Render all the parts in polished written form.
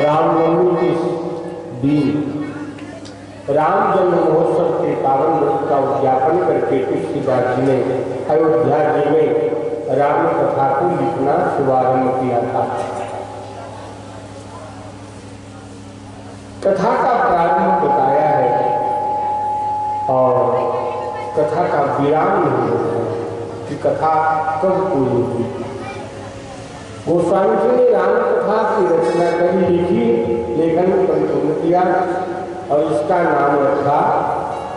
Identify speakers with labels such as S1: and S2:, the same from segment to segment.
S1: रामनवमी के दिन राम जन्म महोत्सव के पावन व्रत का उद्यापन करके तुलसीदास जी ने अयोध्या जी में राम कथा को लिखना शुभारंभ किया था। कथा का प्रारंभ बताया है और कथा का विराम नहीं होता कि कथा कब पूरी होगी। गोस्वामी जी ने राम कथा की रचना करी, लिखी, लेखन संपूर्ण किया और इसका नाम रखा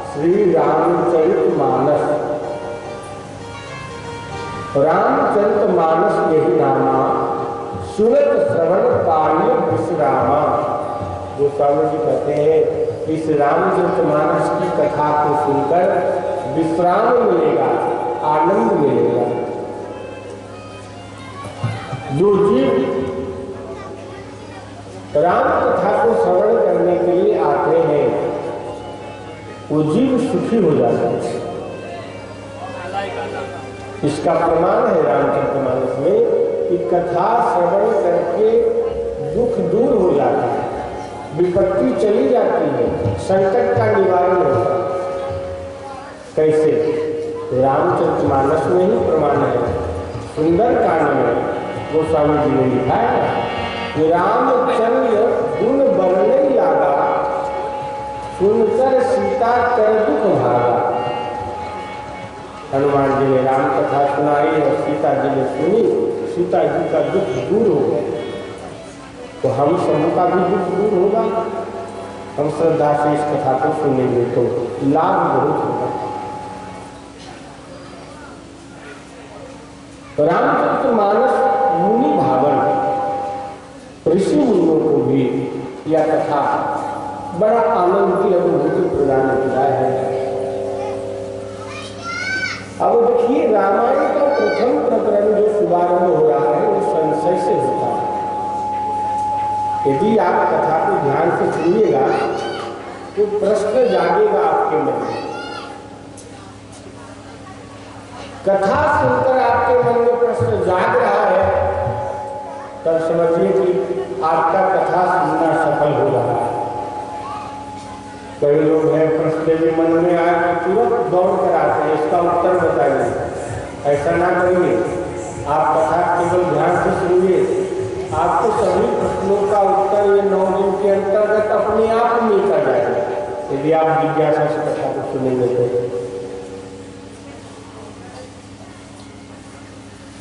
S1: श्री रामचरितमानस। रामचरितमानस यही नामा सुनत श्रवण पार्य विश्रामा। गोस्वामी जी कहते हैं इस रामचरितमानस की कथा को सुनकर विश्राम मिलेगा, आनंद मिलेगा। जो जीव राम कथा को श्रवण करने के लिए आते हैं वो जीव सुखी हो जाता है। इसका प्रमाण है रामचरितमानस में कि कथा श्रवण करके दुख दूर हो जाता है, विपत्ति चली जाती है, संकट का निवारण होता है। कैसे? रामचरितमानस में ही प्रमाण है। सुंदर कांड में गोस्वामी जी ने लिखा है कि रामचंद्र गुण बरने लागा, सुनकर सीता कर दुख भागा। हनुमान जी ने राम कथा सुनाई और सीता जी ने सुनी, सीता जी का दुख दूर हो गया। तो हम सबका भी दुख दूर होगा। हम श्रद्धा से इस कथा को सुनेंगे तो लाभ बहुत होगा। रामचरितमानस मुनि भावन, ऋषि मुनियों को भी यह कथा बड़ा आनंद की अनुभूति प्रदान किया है। अब देखिए रामायण का प्रथम प्रकरण जो शुभारंभ हो रहा है वो संशय से होता है। यदि आप कथा को ध्यान से सुनिएगा तो प्रश्न जागेगा आपके मन में। कथा सुनकर आपके मन में प्रश्न जाग रहा है तब समझिए कि आपका कथा सुनना सफल हो रहा है। कई लोग हैं प्रश्न भी मन में आए तो तुरंत दौड़ कर आते हैं इसका उत्तर बताइए। ऐसा ना करिए, आप कथा केवल ध्यान से सुनिए, आपको सभी प्रश्नों का उत्तर ये 9 दिन के अंतर्गत अपने आप मिल कर जाएगा यदि आप जिज्ञासा से कथा को सुनेंगे तो।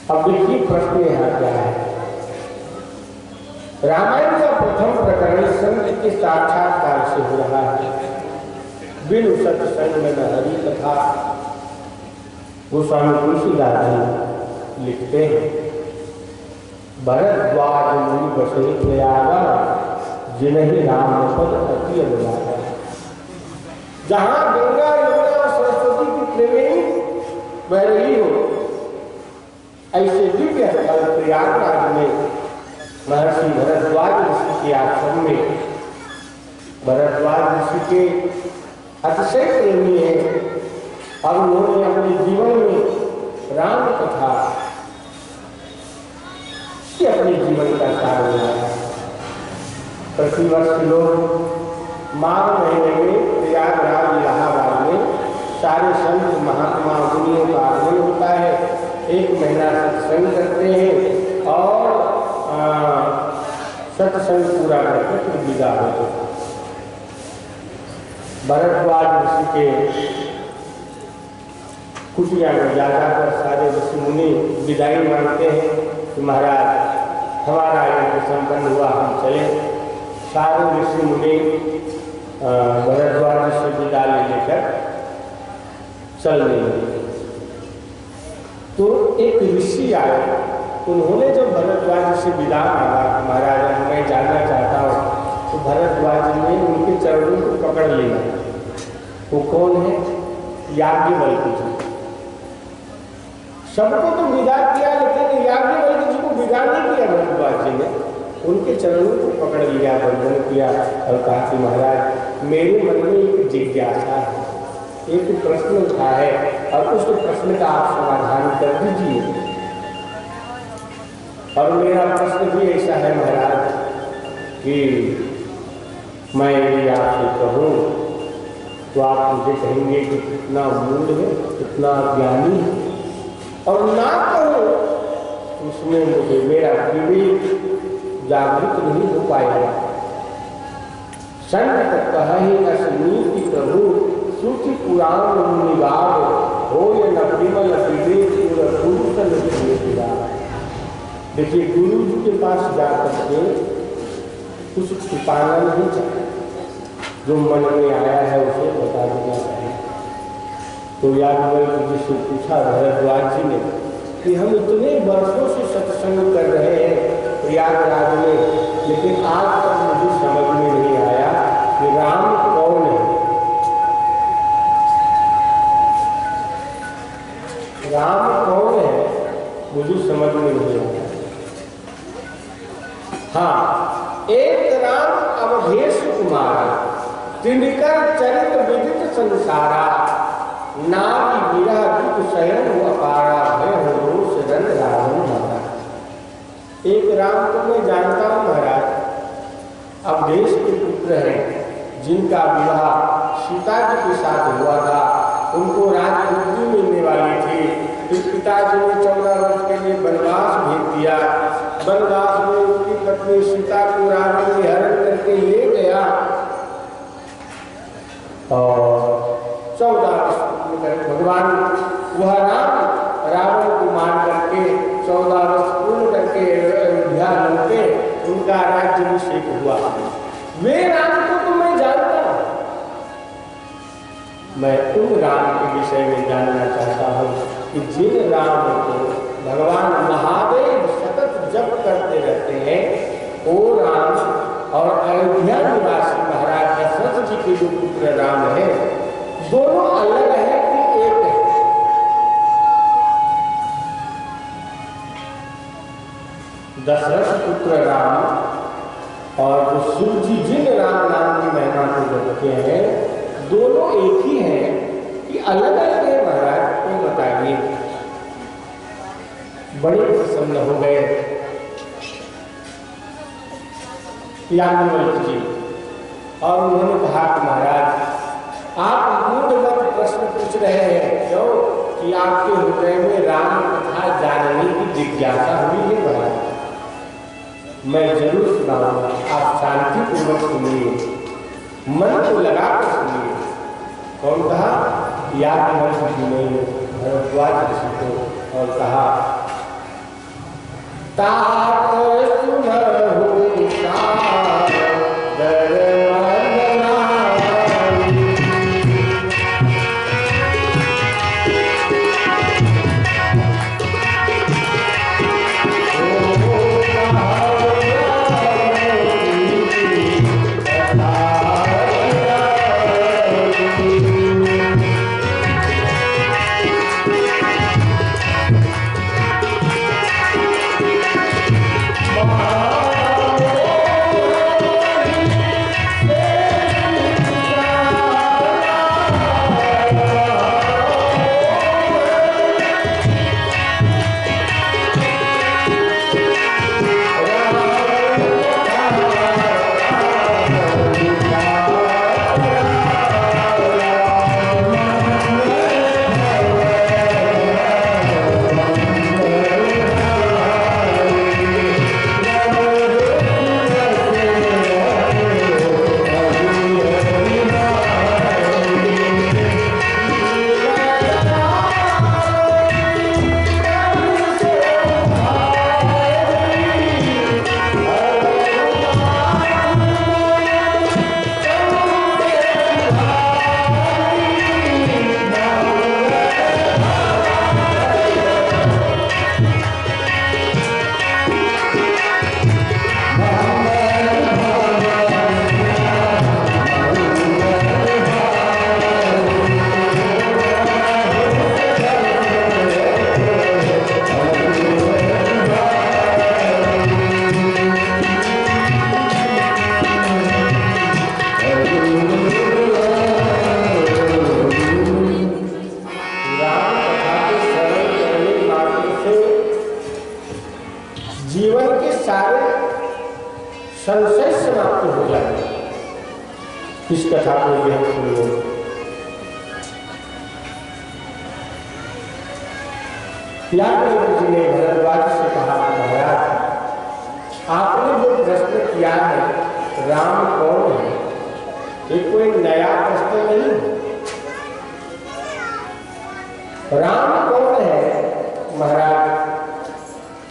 S1: अब देखिए प्रश्न यहाँ क्या है। रामायण का प्रथम प्रकरण संत के साक्षात्कार से हो रहा है। बिनु सत्संग में हरि कथा। गोस्वामी तुलसीदास जी लिखते हैं भरद्वाज मुनि बसे प्रयागा, जिन्हीं राम पद अति अनुरागा। जहां गंगा यमुना सरस्वती की त्रिवेणी बह रही हो ऐसे दिव्य स्थल प्रयागराज में महर्षि भरद्वाज ऋषि के आश्रम में, भरद्वाज ऋषि के अतिशय प्रेमी है और उन्होंने अपने जीवन में राम कथा की अपने जीवन का सार बनाया। प्रतिवर्ष लोग माघ महीने में प्रयागराज इलाहाबाद में सारे संत महात्मा मुनियों का आगमन होता है। 1 महीना सत्संग करते हैं और सत्संग पूरा करके फिर विदा होते हैं। भरद्वाज ऋषि के कुटिया में जाकर सारे ऋषि मुनि विदाई मांगते हैं कि महाराज हमारा यज्ञ संपन्न हुआ, हम चले। सारे ऋषि मुनि भरद्वाज से विदा लेकर चलने लगे। तो एक ऋषि आए, उन्होंने जब भरद्वाज से विदा मांगा महाराज मैं जानना चाहता हूँ, तो भरद्वाज ने उनके चरणों को पकड़ लिया। वो कौन है? याज्ञवल्क्य जी। सबको तो विदा किया लेकिन याज्ञवल्क्य जी को विदा नहीं किया भरद्वाज जी ने, उनके चरणों को पकड़ लिया, वंदन किया और कहा कि महाराज मेरे मन में एक जिज्ञासा है, एक प्रश्न उठा है और उस प्रश्न का आप समाधान कर दीजिए। और मेरा प्रश्न भी ऐसा है महाराज कि मैं यदि आपसे कहूँ तो आप मुझे कहेंगे कि कितना मूड है, कितना ज्ञानी है, और ना कहूँ उसमें मुझे मेरा विवेक जागृत नहीं हो पाएगा। संत कहि असनीति प्रभु श्रुति पुराण निगार हो न विमल विवेक देखिए, गुरु जी के पास जाकर के कुछ छिपाना नहीं चाहिए, जो मन में आया है उसे बता देना चाहिए। तो यादवल्क्य जी से पूछा भरद्वाज जी ने कि हम इतने वर्षों से सत्संग कर रहे हैं प्रयागराज में, लेकिन आज तक मुझे समझ में नहीं आया कि राम कौन है। राम कौन है मुझे समझ में नहीं आया। हाँ, एक राम अवधेश कुमारा, तिनकर चरित्र विदित संसारा, नारी विरह दुख शयन हुआ पारा, भय हो रोष रन रावण मारा। एक राम को मैं जानता हूँ महाराज, अवधेश के पुत्र हैं, जिनका विवाह सीता जी के साथ हुआ था। उनको राजगद्दी मिलने वाली थी, फिर पिताजी ने 14 वर्ष के लिए वनवास भेज दिया। वनवास में उनकी पत्नी सीता को रावण ने हरण करके ले गया और 14 वर्ष भगवान वह राम रावण को मार करके 14 वर्ष पूर्ण करके अयोध्या लौटे, उनका राज्याभिषेक हुआ। वे राम को तो मैं जानता हूँ, मैं उन राम के विषय में जानना चाहता हूँ कि जिन राम को भगवान महादेव सतत जप करते रहते हैं, वो राम और अयोध्या निवासी महाराज दशरथ जी के जो पुत्र राम है, दोनों अलग है कि एक है? दशरथ पुत्र राम और जो शिव जी जिन राम नाम की महिमा को जपते हैं, दोनों एक ही हैं कि अलग अलग है महाराज? तो बताइए। बड़े प्रसन्न हो गए यादवल्क्य जी और उन्होंने कहा कि महाराज, आप मूढ़मत प्रश्न पूछ रहे हैं क्यों? कि आपके हृदय में राम कथा जानने की जिज्ञासा हुई है महाराज। मैं जरूर सुनाऊंगा, आप शांतिपूर्वक सुनिए, मन को लगाकर सुनिए। कौन कहा? यादवल्क्य जी ने भरद्वाज ऋषि को, और कहा तात सुनहु संशय समाप्त हो जाए। इस कथा को यह सुनिए। याज्ञवल्क्य जी ने भरद्वाज से कहा, महाराज आपने जो प्रश्न किया है राम कौन है, ये कोई नया प्रश्न नहीं है। राम कौन है महाराज,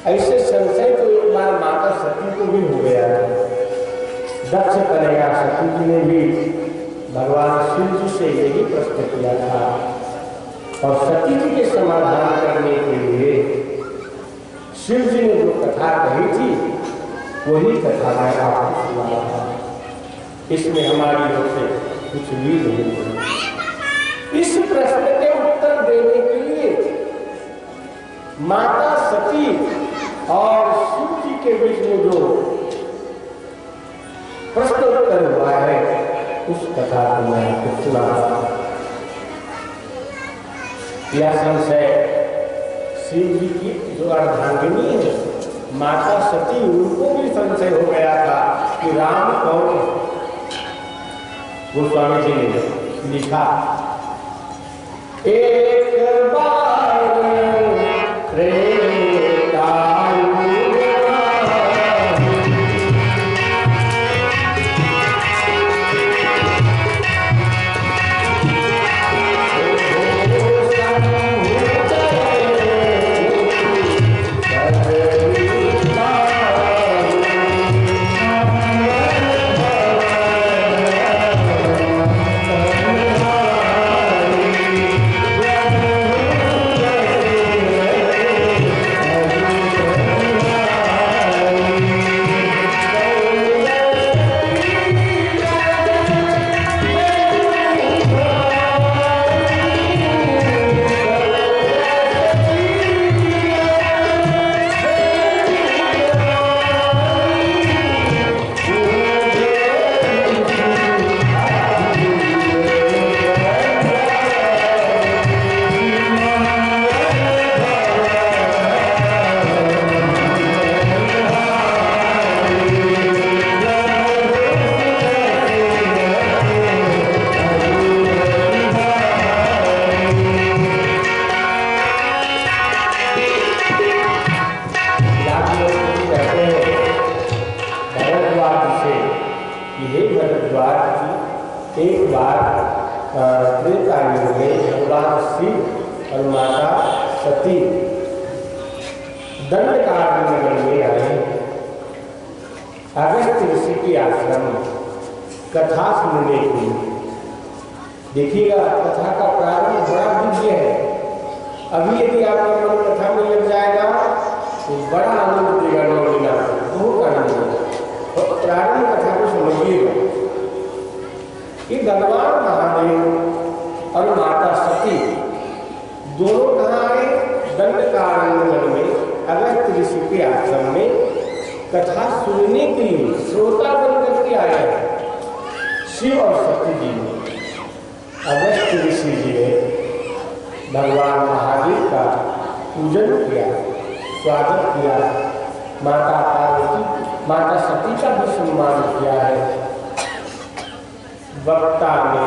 S1: ऐसे संशय तो एक बार माता सती को भी हो गया है। दक्ष कन्या सती जी ने भी भगवान शिव जी से यही प्रश्न किया था और सती जी के समाधान करने के लिए शिव जी ने जो कथा कही थी वही कथा मैं आपको सुना रहा हूं। इसमें हमारी ओर से कुछ भी नहीं है। इस प्रश्न के उत्तर देने के लिए माता सती और शिव जी के बीच में जो प्रश्न उत्तर हुआ है उस कथा को मैं आपको सुना रहा हूं। यह संशय शिव जी की जो अर्धांगिनी है माता सती, उनको भी संशय हो गया था कि राम कौन है। गोस्वामी जी ने लिखा, एक बार कथा सुनने के लिए। देखिएगा कथा का प्रारंभ बड़ा दिव्य है। अभी यदि आपका मन कथा में लग जाएगा तो बड़ा आनंद देगा, नौलीना बहुत आनंद देगा। और प्रारंभ कथा को समझिएगा कि भगवान महादेव और माता सती दोनों कहाँ आए? दंडकारण्य में अगस्त्य ऋषि के आश्रम में कथा सुनने के लिए श्रोता बनकर के आए हैं। शिव और सती जी ने, अगस्त्य ऋषि जी ने भगवान महादेव का पूजन किया, स्वागत किया, माता पार्वती माता सती का भी सम्मान किया है। वक्ता ने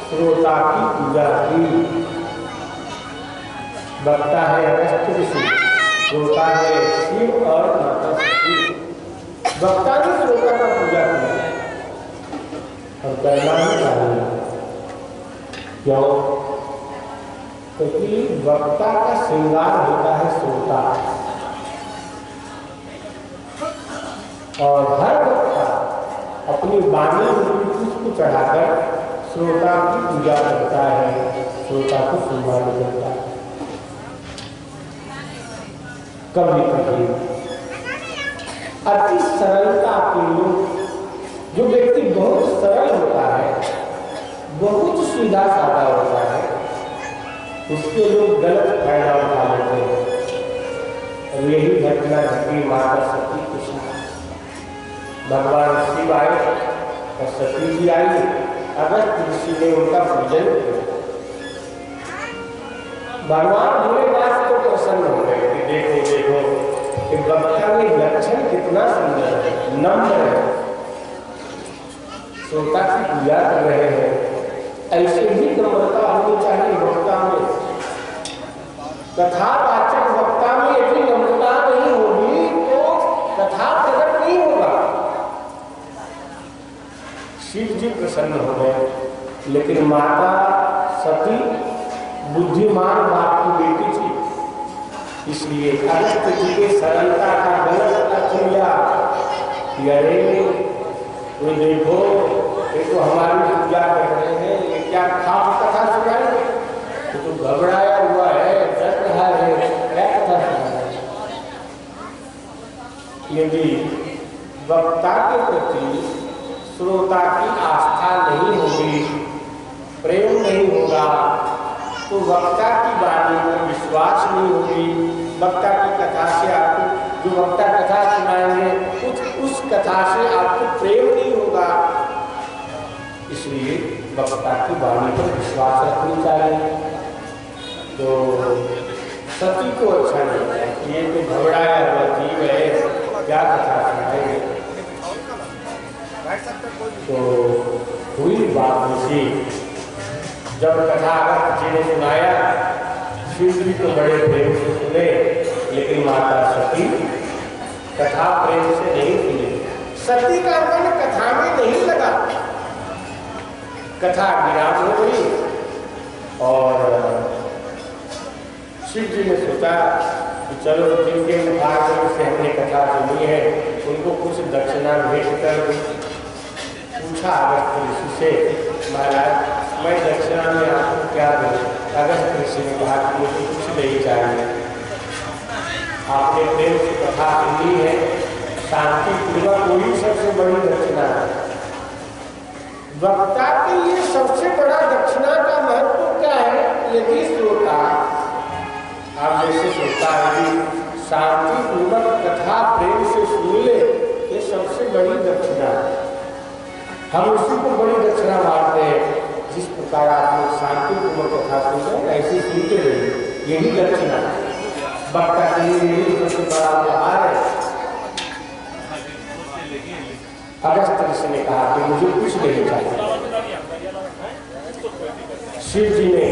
S1: श्रोता की पूजा की। वक्ता है अगस्त्य ऋषि, श्रोता है शिव और माता सती। वक्ता ने श्रोता का पूजा किया और करना ही चाहिए। क्यों? क्योंकि वक्ता का श्रृंगार होता है श्रोता, और हर वक्ता अपनी वाणी में पुष्प चढ़ाकर श्रोता की पूजा करता है, श्रोता को सम्मान करता है। कभी कभी अति सरलता के लोग, जो व्यक्ति बहुत सरल होता है, बहुत सीधा साधा होता है, उसके लोग गलत फायदा उठा लेते हैं। और यही घटना घटी माता सती के साथ। भगवान शिव आए और सती जी आई, अगस्त्य ऋषि ने उनका पूजन किया। भगवान भोलेनाथ तो प्रसन्न हो गए कि देखो देखो कि वक्ता में लक्षण कितना सुंदर है, नम्र है, श्रोता की पूजा कर रहे हैं। ऐसे ही नम्रता होनी चाहिए वक्ता में। कथावाचक वक्ता में यदि नम्रता नहीं होगी तो कथा प्रकट नहीं होगा। शिव जी प्रसन्न हो गए, लेकिन माता सती बुद्धिमान बाप की बेटी थी, इसलिए अगस्त जी के सरलता का गलत अर्थ लिया। अरे तो देखो, ये तो हमारी पूजा कर रहे हैं, ये क्या खास कथा सुनाएंगे, तो घबराया हुआ है, डर रहा है, क्या कथा सुनाएंगे। यदि वक्ता के प्रति श्रोता की आस्था नहीं होगी, प्रेम नहीं होगा, तो वक्ता की वाणी पर विश्वास नहीं होगी। वक्ता की कथा से आपको, जो वक्ता कथा सुनाएंगे, उस कथा से आपको प्रेम नहीं होगा। इसलिए वक्ता की वाणी पर विश्वास रखनी चाहिए। तो सती को अच्छा नहीं है, ये तो घबराया हुआ जीव है, क्या कथा सुनाएंगे। तो हुई बात ऐसी, जब कथा अगस्त जी ने सुनाया, शिव जी तो बड़े प्रेम से सुने, लेकिन माता सती कथा प्रेम से नहीं सुनी। सती का मन कथा में नहीं लगा, कथा विराम हो गई। और शिव जी ने सोचा कि चलो जिनके मुखार से हमने कथा सुनी है उनको कुछ दक्षिणा भेंट कर। पूछा अगस्त ऋषि से, महाराज मैं दक्षिणा में आपको क्या दूं? अगस्त ऋषि ने कहा कि मुझे कुछ नहीं चाहिए, आपने प्रेम से कथा सुनी है, शांति पूर्वक, कोई सबसे बड़ी दक्षिणा है। वक्ता के लिए सबसे बड़ा दक्षिणा का महत्व क्या है? यदि श्रोता, आप जैसे श्रोता यदि शांति पूर्वक कथा प्रेम से सुन ले, ये सबसे बड़ी दक्षिणा है। हम उसी को बड़ी दक्षिणा मानते हैं। जिस प्रकार आप लोग शांति पूर्वक कथा सुनते हैं, ऐसे सुनते रहिए, यही दक्षिणा है। वक्ता के लिए यही सबसे बड़ा उपहार है। अगस्त ऋषि ने कहा कि मुझे कुछ नहीं चाहिए। शिव जी ने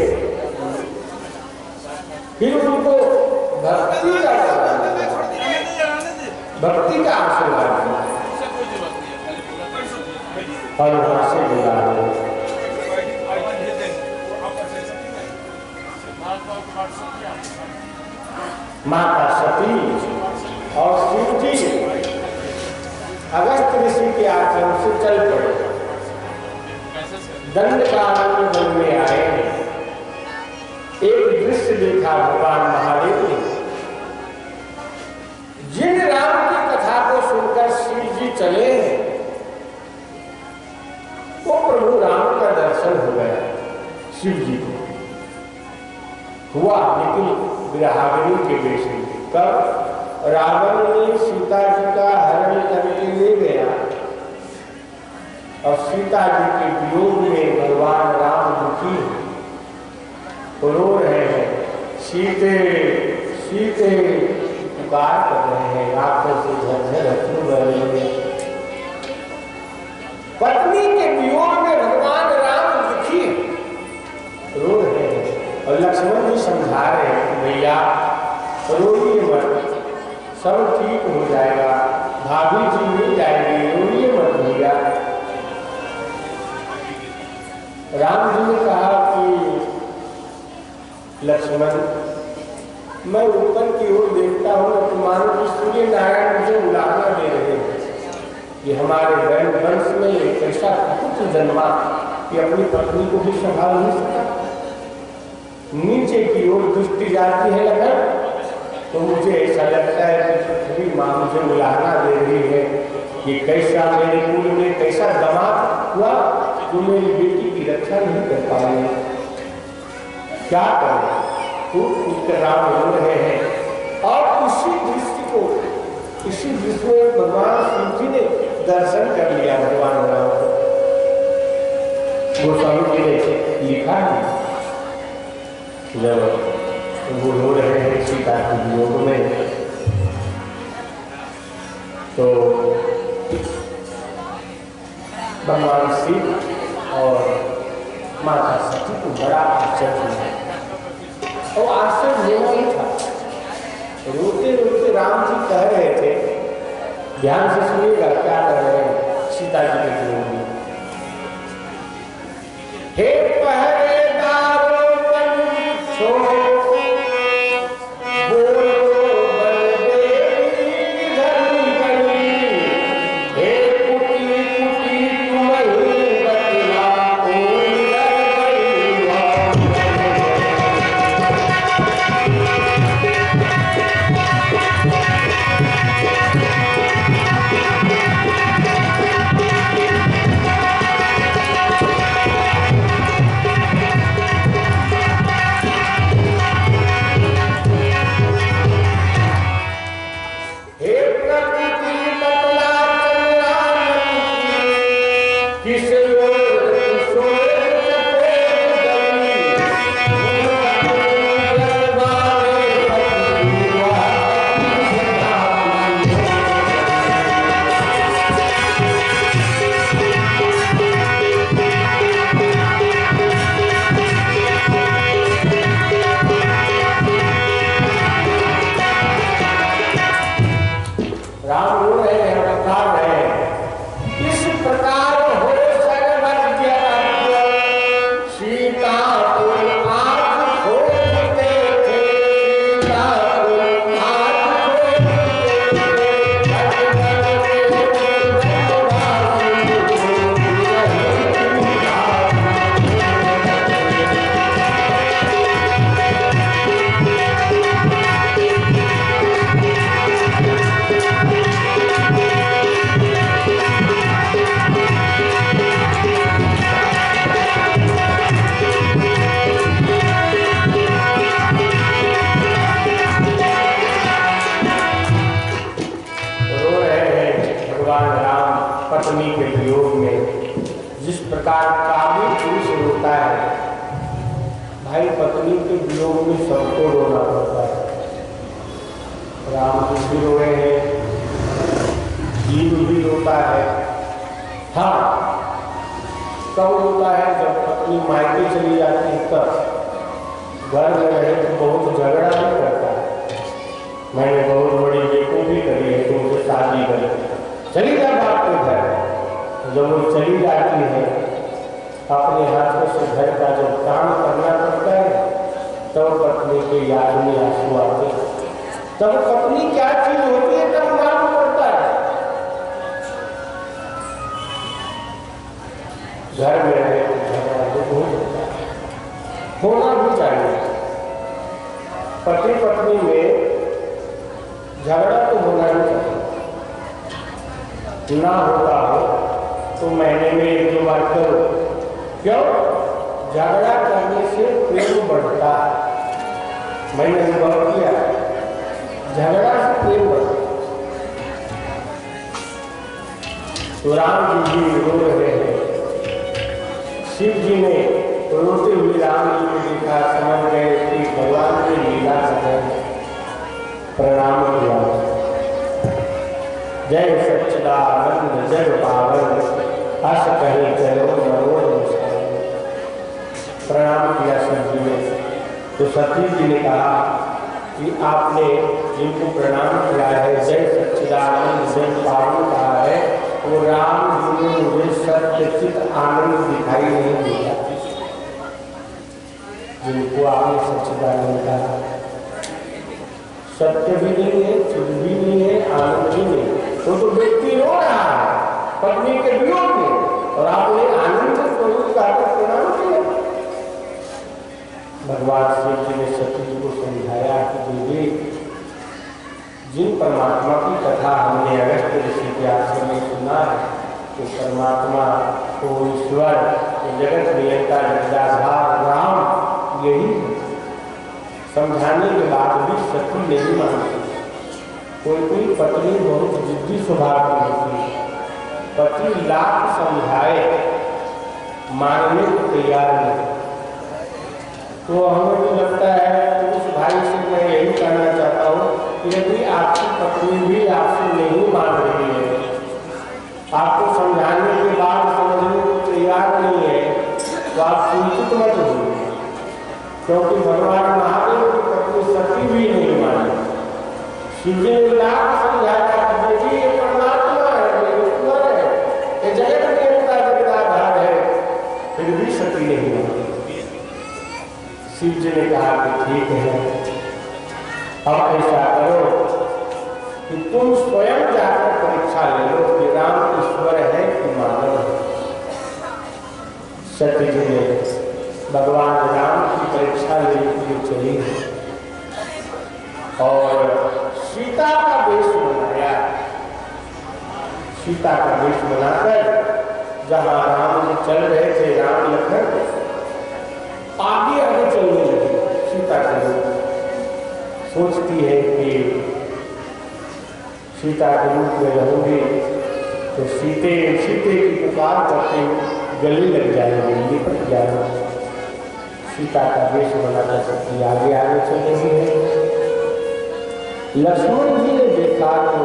S1: फिर उनको भक्ति का आशीर्वाद दिया और वहां से मिला। माता सती और शिव जी अगस्त ऋषि के आश्रम से चल पड़े। दंडकारण्य वन में आए, एक दृश्य देखा भगवान महादेव ने। जिन राम की कथा को सुनकर शिव जी चले, वो प्रभु राम का दर्शन हो गया शिव जी को। हुआ लेकिन विरागिनी के वेश में। कब रावण ने सीता जी का हरण करके ले गया और सीता जी के वियोग में भगवान राम दुखी रो रहे हैं, सीते सीते पुकार कर रहे हैं, आंखों से झरझर अश्रु बह रहे हैं। पत्नी के वियोग में भगवान राम दुखी रो रहे हैं और लक्ष्मण जी समझा रहे हैं कि भैया रोइए मत, सब ठीक हो जाएगा, भाभी जी मिल जाएगी, रोइए मत भैया। राम जी ने कहा कि लक्ष्मण, मैं ऊपर की ओर देखता हूँ तो मानो कि सूर्य नारायण मुझे उलाहना दे रहे हैं। ये हमारे वंश में एक ऐसा पुत्र जन्मा कि अपनी पत्नी को भी संभाल नहीं सका। नीचे की ओर दृष्टि जाती है लगन, तो मुझे ऐसा लगता है कि पृथ्वी माँ मुझे उलाहना दे रही है कि कैसा मेरे कुल में कैसा दमाद हुआ जो मेरी बेटी की रक्षा नहीं कर पाए, क्या करें। तो राम हो रहे हैं और उसी दृष्टि को, इसी दृष्टि में भगवान शिव जी ने दर्शन कर लिया भगवान राम को। गोस्वामी जी ने लिखा है, जब वो रो रहे हैं सीता के वियोग में, तो भगवान शिव और माता सती को बड़ा आश्चर्य हुआ और आश्चर्य होना ही था। रोते रोते राम जी कह रहे थे, ध्यान से सुनिएगा क्या कर रहे हैं सीता जी के जीवन में। हे पहरेदारों पत्नी के वियोग में जिस प्रकार काबू पुरुष रोता है, भाई पत्नी के वियोग में सबको रोना पड़ता है। राम भी रो रहे हैं, जीव भी रोता है। हाँ, कब रोता है? जब पत्नी मायके चली जाती है तब। घर में रहे तो बहुत झगड़ा भी करता है, मैंने बहुत बड़ी बेटी भी करी है, तुमसे शादी करी, चली जा बाप के घर। जब वो चली जाती है अपने हाथों से घर का जब काम करना पड़ता है तब पत्नी के याद में आंसू आते हैं। तब पत्नी क्या चीज होती है तब मालूम पड़ता है। घर में रहे झगड़ा होना भी चाहिए। पति पत्नी में झगड़ा तो होना ही चाहिए। ना होता हो तो महीने में 1-2 बार करो। क्यों? झगड़ा करने से प्रेम बढ़ता है। मैंने अनुभव किया, झगड़ा से प्रेम बढ़ता। तो राम जी भी रो रहे हैं। शिव जी ने रोते हुए राम जी को देखा, समझ गए कि भगवान की लीला है। प्रणाम किया। जय सच्चिदानंद जग पावन, हस कहे चलो नरो। प्रणाम किया शिव जी ने। तो सती जी ने कहा कि आपने जिनको प्रणाम किया है, जय सच्चिदानंद जग पावन कहा है, वो राम जी ने मुझे सत्यचित आनंद दिखाई नहीं दिया। जिनको आपने सच्चिदानंद कहा, सत्य भी नहीं है, चित भी नहीं है, आनंद भी नहीं। तो व्यक्ति रो रहा है पत्नी के वियोग में, और आपने आनंद स्वरूप का प्रणाम किया। भगवान शिव जी ने सती जी को समझाया कि देवी, जिन परमात्मा की कथा हमने अगस्त ऋषि के आश्रम में सुना है, तो परमात्मा को ईश्वर, जगत नियंता जगदाधार राम यही है। समझाने के बाद भी सती नहीं मानती। कोई पत्नी बहुत जिद्दी स्वभाव की होती है, पति लाख समझाए मानने को तैयार नहीं। तो हमें भी लगता है, तो उस भाई से मैं यही कहना चाहता हूँ यदि आपकी पत्नी भी आपसे नहीं मान रही है, आपको समझाने के बाद समझने को तैयार नहीं है, तो आप चिंतित मत होइए, क्योंकि भगवान महादेव की पत्नी सती भी नहीं मानी। शिव जी ने लाख समझाया कि देवी ये परमात्मा है, ये ईश्वर है, ये जगत नियंता जगदाधार है, फिर भी सती नहीं मानी। शिव जी ने कहा कि ठीक है, अब ऐसा करो कि तुम स्वयं जाकर परीक्षा ले लो कि राम ईश्वर है कि मानव है। सती जी ने भगवान राम की परीक्षा लेने के लिए चली और सीता का वेश बनाया। सीता का वेश बनाकर जहां राम जी चल रहे थे, राम लखन आगे आगे चलने लगे। सीता के सोचती है कि सीता के रूप में रहूंगी तो सीते सीते की पुकार करते गले लग जाएंगे, लिपट जाएंगे। सीता का वेश बनाकर सती आगे आगे चल रही है। लक्ष्मण जी ने देखा तो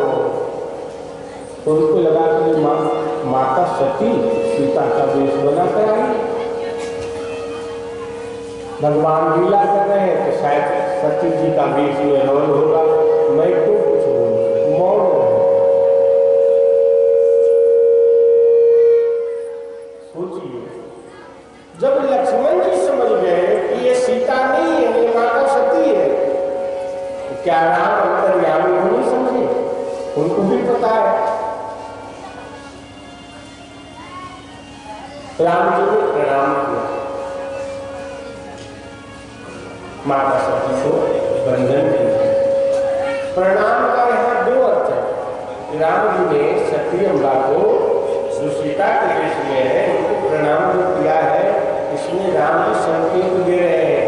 S1: उनको लगा कि माता सती सीता का वेश बनाकर आई। भगवान लीला कर रहे हैं तो शायद सती जी का वेश में रोल होगा, मैं तो कुछ मौन है। सोचिए, जब लक्ष्मण जी समझ गए कि ये सीता नहीं है, ये माता सती है, तो क्या राम अंतर्यामी नहीं समझे? उनको भी पता है। राम जी ने प्रणाम किया, माता सती को वंदन किया। प्रणाम का यहाँ दो अर्थ है। राम जी ने सती अम्बा को जो सीता के देश में है उनको प्रणाम जो किया है, इसमें राम जी संकेत दे रहे हैं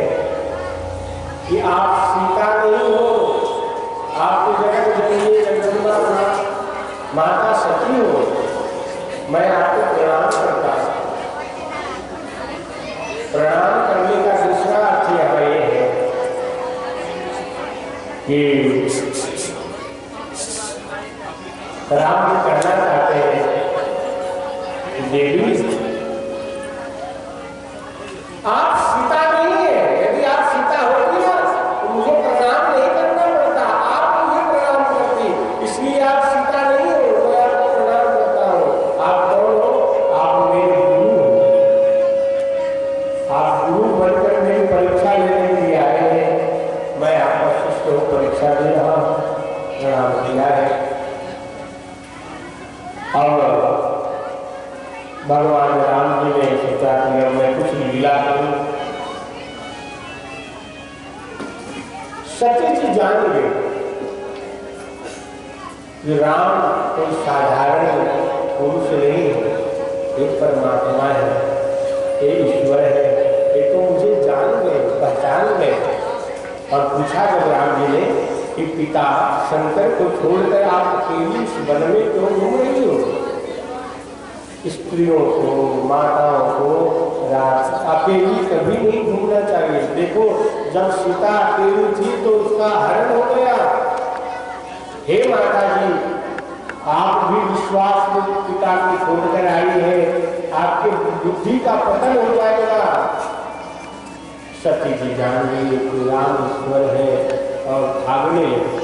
S1: कि आप सीता नहीं हो, आप तो जगत जननी जगदम्बा माता सती हो, मैं आपको प्रणाम करता हूं। प्रणाम करने का दूसरा अर्थ यहाँ ये है कि राम जी कहना चाहते हैं कि देवी आप सीता नहीं है, यदि आप सीता होती ना तो मुझे प्रणाम नहीं करना पड़ता, आप मुझे प्रणाम करती, इसलिए आप सीता नहीं हो, मैं आपको प्रणाम करता हूँ। आप कौन हो? आप मेरे गुरु हो। आप गुरु बनकर मेरी परीक्षा लेने के लिए आए हैं, मैं आपका शिष्य हूँ, परीक्षा दे रहा हूँ, प्रणाम किया है। और भगवान राम जी ने सोचा कि अब मैं कुछ लीला करूं। सती जी जान गए कि राम कोई साधारण पुरुष नहीं है, एक परमात्मा है, एक ईश्वर है, ये तो मुझे जान गए, पहचान गए। और पूछा जब राम जी ने कि पिता शंकर को छोड़कर आप अकेली इस वन में क्यों घूम रही हो? स्त्रियों को, माताओं को अकेली कभी नहीं घूमना चाहिए। देखो, जब सीता अकेली थी तो उसका हरण हो गया। हे माता जी, आप भी विश्वास में पिता को छोड़कर आई है, आपके बुद्धि का पतन हो जाएगा। सती जी जान गई कि राम ईश्वर है और भागने लगे।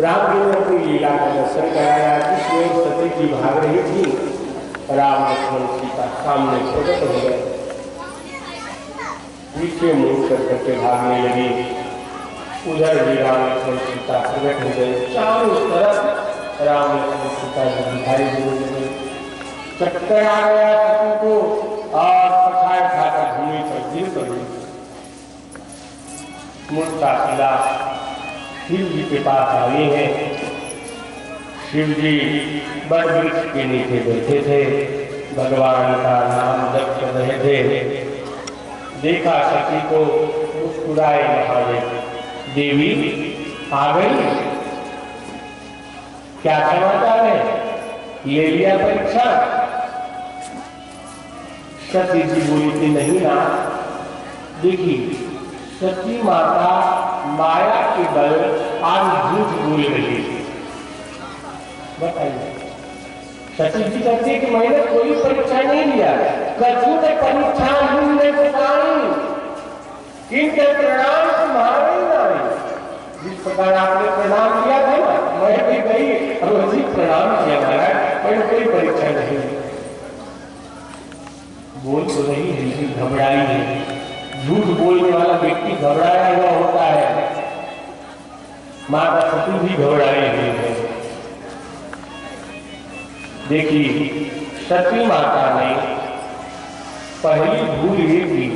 S1: राम जी ने अपनी लीला का दर्शन कराया, जिसमें सती जी भाग रही थी, राम लक्ष्मण सीता सामने प्रकट हो गए, पीछे मुंह करके भागने लगी। उधर भी राम लक्ष्मण सीता प्रकट हो गए, चारों तरफ राम लक्ष्मण सीता जी दिखाई देने लगे। चक्कर आ गया सती को और पछाड़ खाकर भूमि पर गिर पड़ी। मुर्दा सिला शिव जी के पास आई है। शिव जी बड़ वृक्ष के नीचे बैठे थे, भगवान का नाम जप कर रहे थे। देखा सती को, मुस्कुराए महादेव, देवी आ गई, क्या समाचार है, ले लिया परीक्षा? सती जी बोली थी नहीं ना, देखिए सती माता माया के बल आज झूठ बोल रही है। बताइए, सती जी कहती है कि मैंने कोई परीक्षा नहीं लिया, कछु ने परीक्षा ने किंतु प्रणाम तुम्हारे नारी। जिस प्रकार आपने प्रणाम किया था ना, मैं भी गई रोजी प्रणाम किया महाराज, मैंने कोई परीक्षा नहीं ली। बोल तो रही है लेकिन घबराई है। झूठ बोलने वाला व्यक्ति घबराया हुआ होता है। माता सती भी घबराई हुई है। देखिए, सती माता ने पहली भूल ये की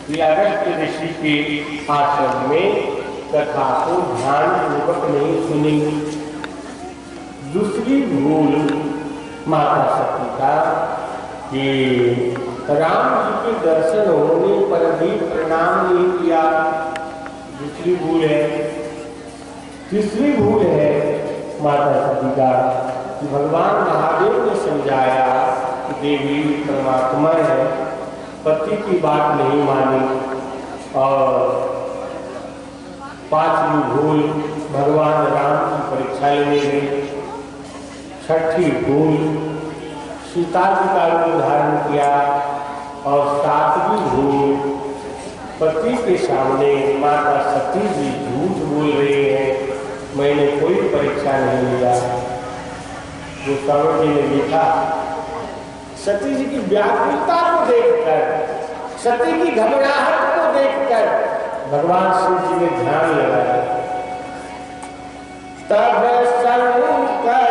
S1: कि अगस्त्य ऋषि के आश्रम में कथा को ध्यान पूर्वक नहीं सुनी। दूसरी भूल माता सती का कि राम जी के दर्शन होने पर भी प्रणाम नहीं किया। दूसरी भूल है। तीसरी भूल है माता सती का कि भगवान महादेव ने समझाया कि देवी परमात्मा है, पति की बात नहीं मानी। और पांचवी भूल भगवान राम की परीक्षा लेने गई। छठी भूल सीता जी का रूप धारण किया। और सातवीं भूल पति के सामने माता सती जी झूठ बोल रही है, मैंने कोई परीक्षा नहीं लिया। गोस्वामी जी ने लिखा, सती जी की व्याकुलता को देखकर, सती की घबराहट को देखकर भगवान शिव जी ने ध्यान लगाया। तब शंकर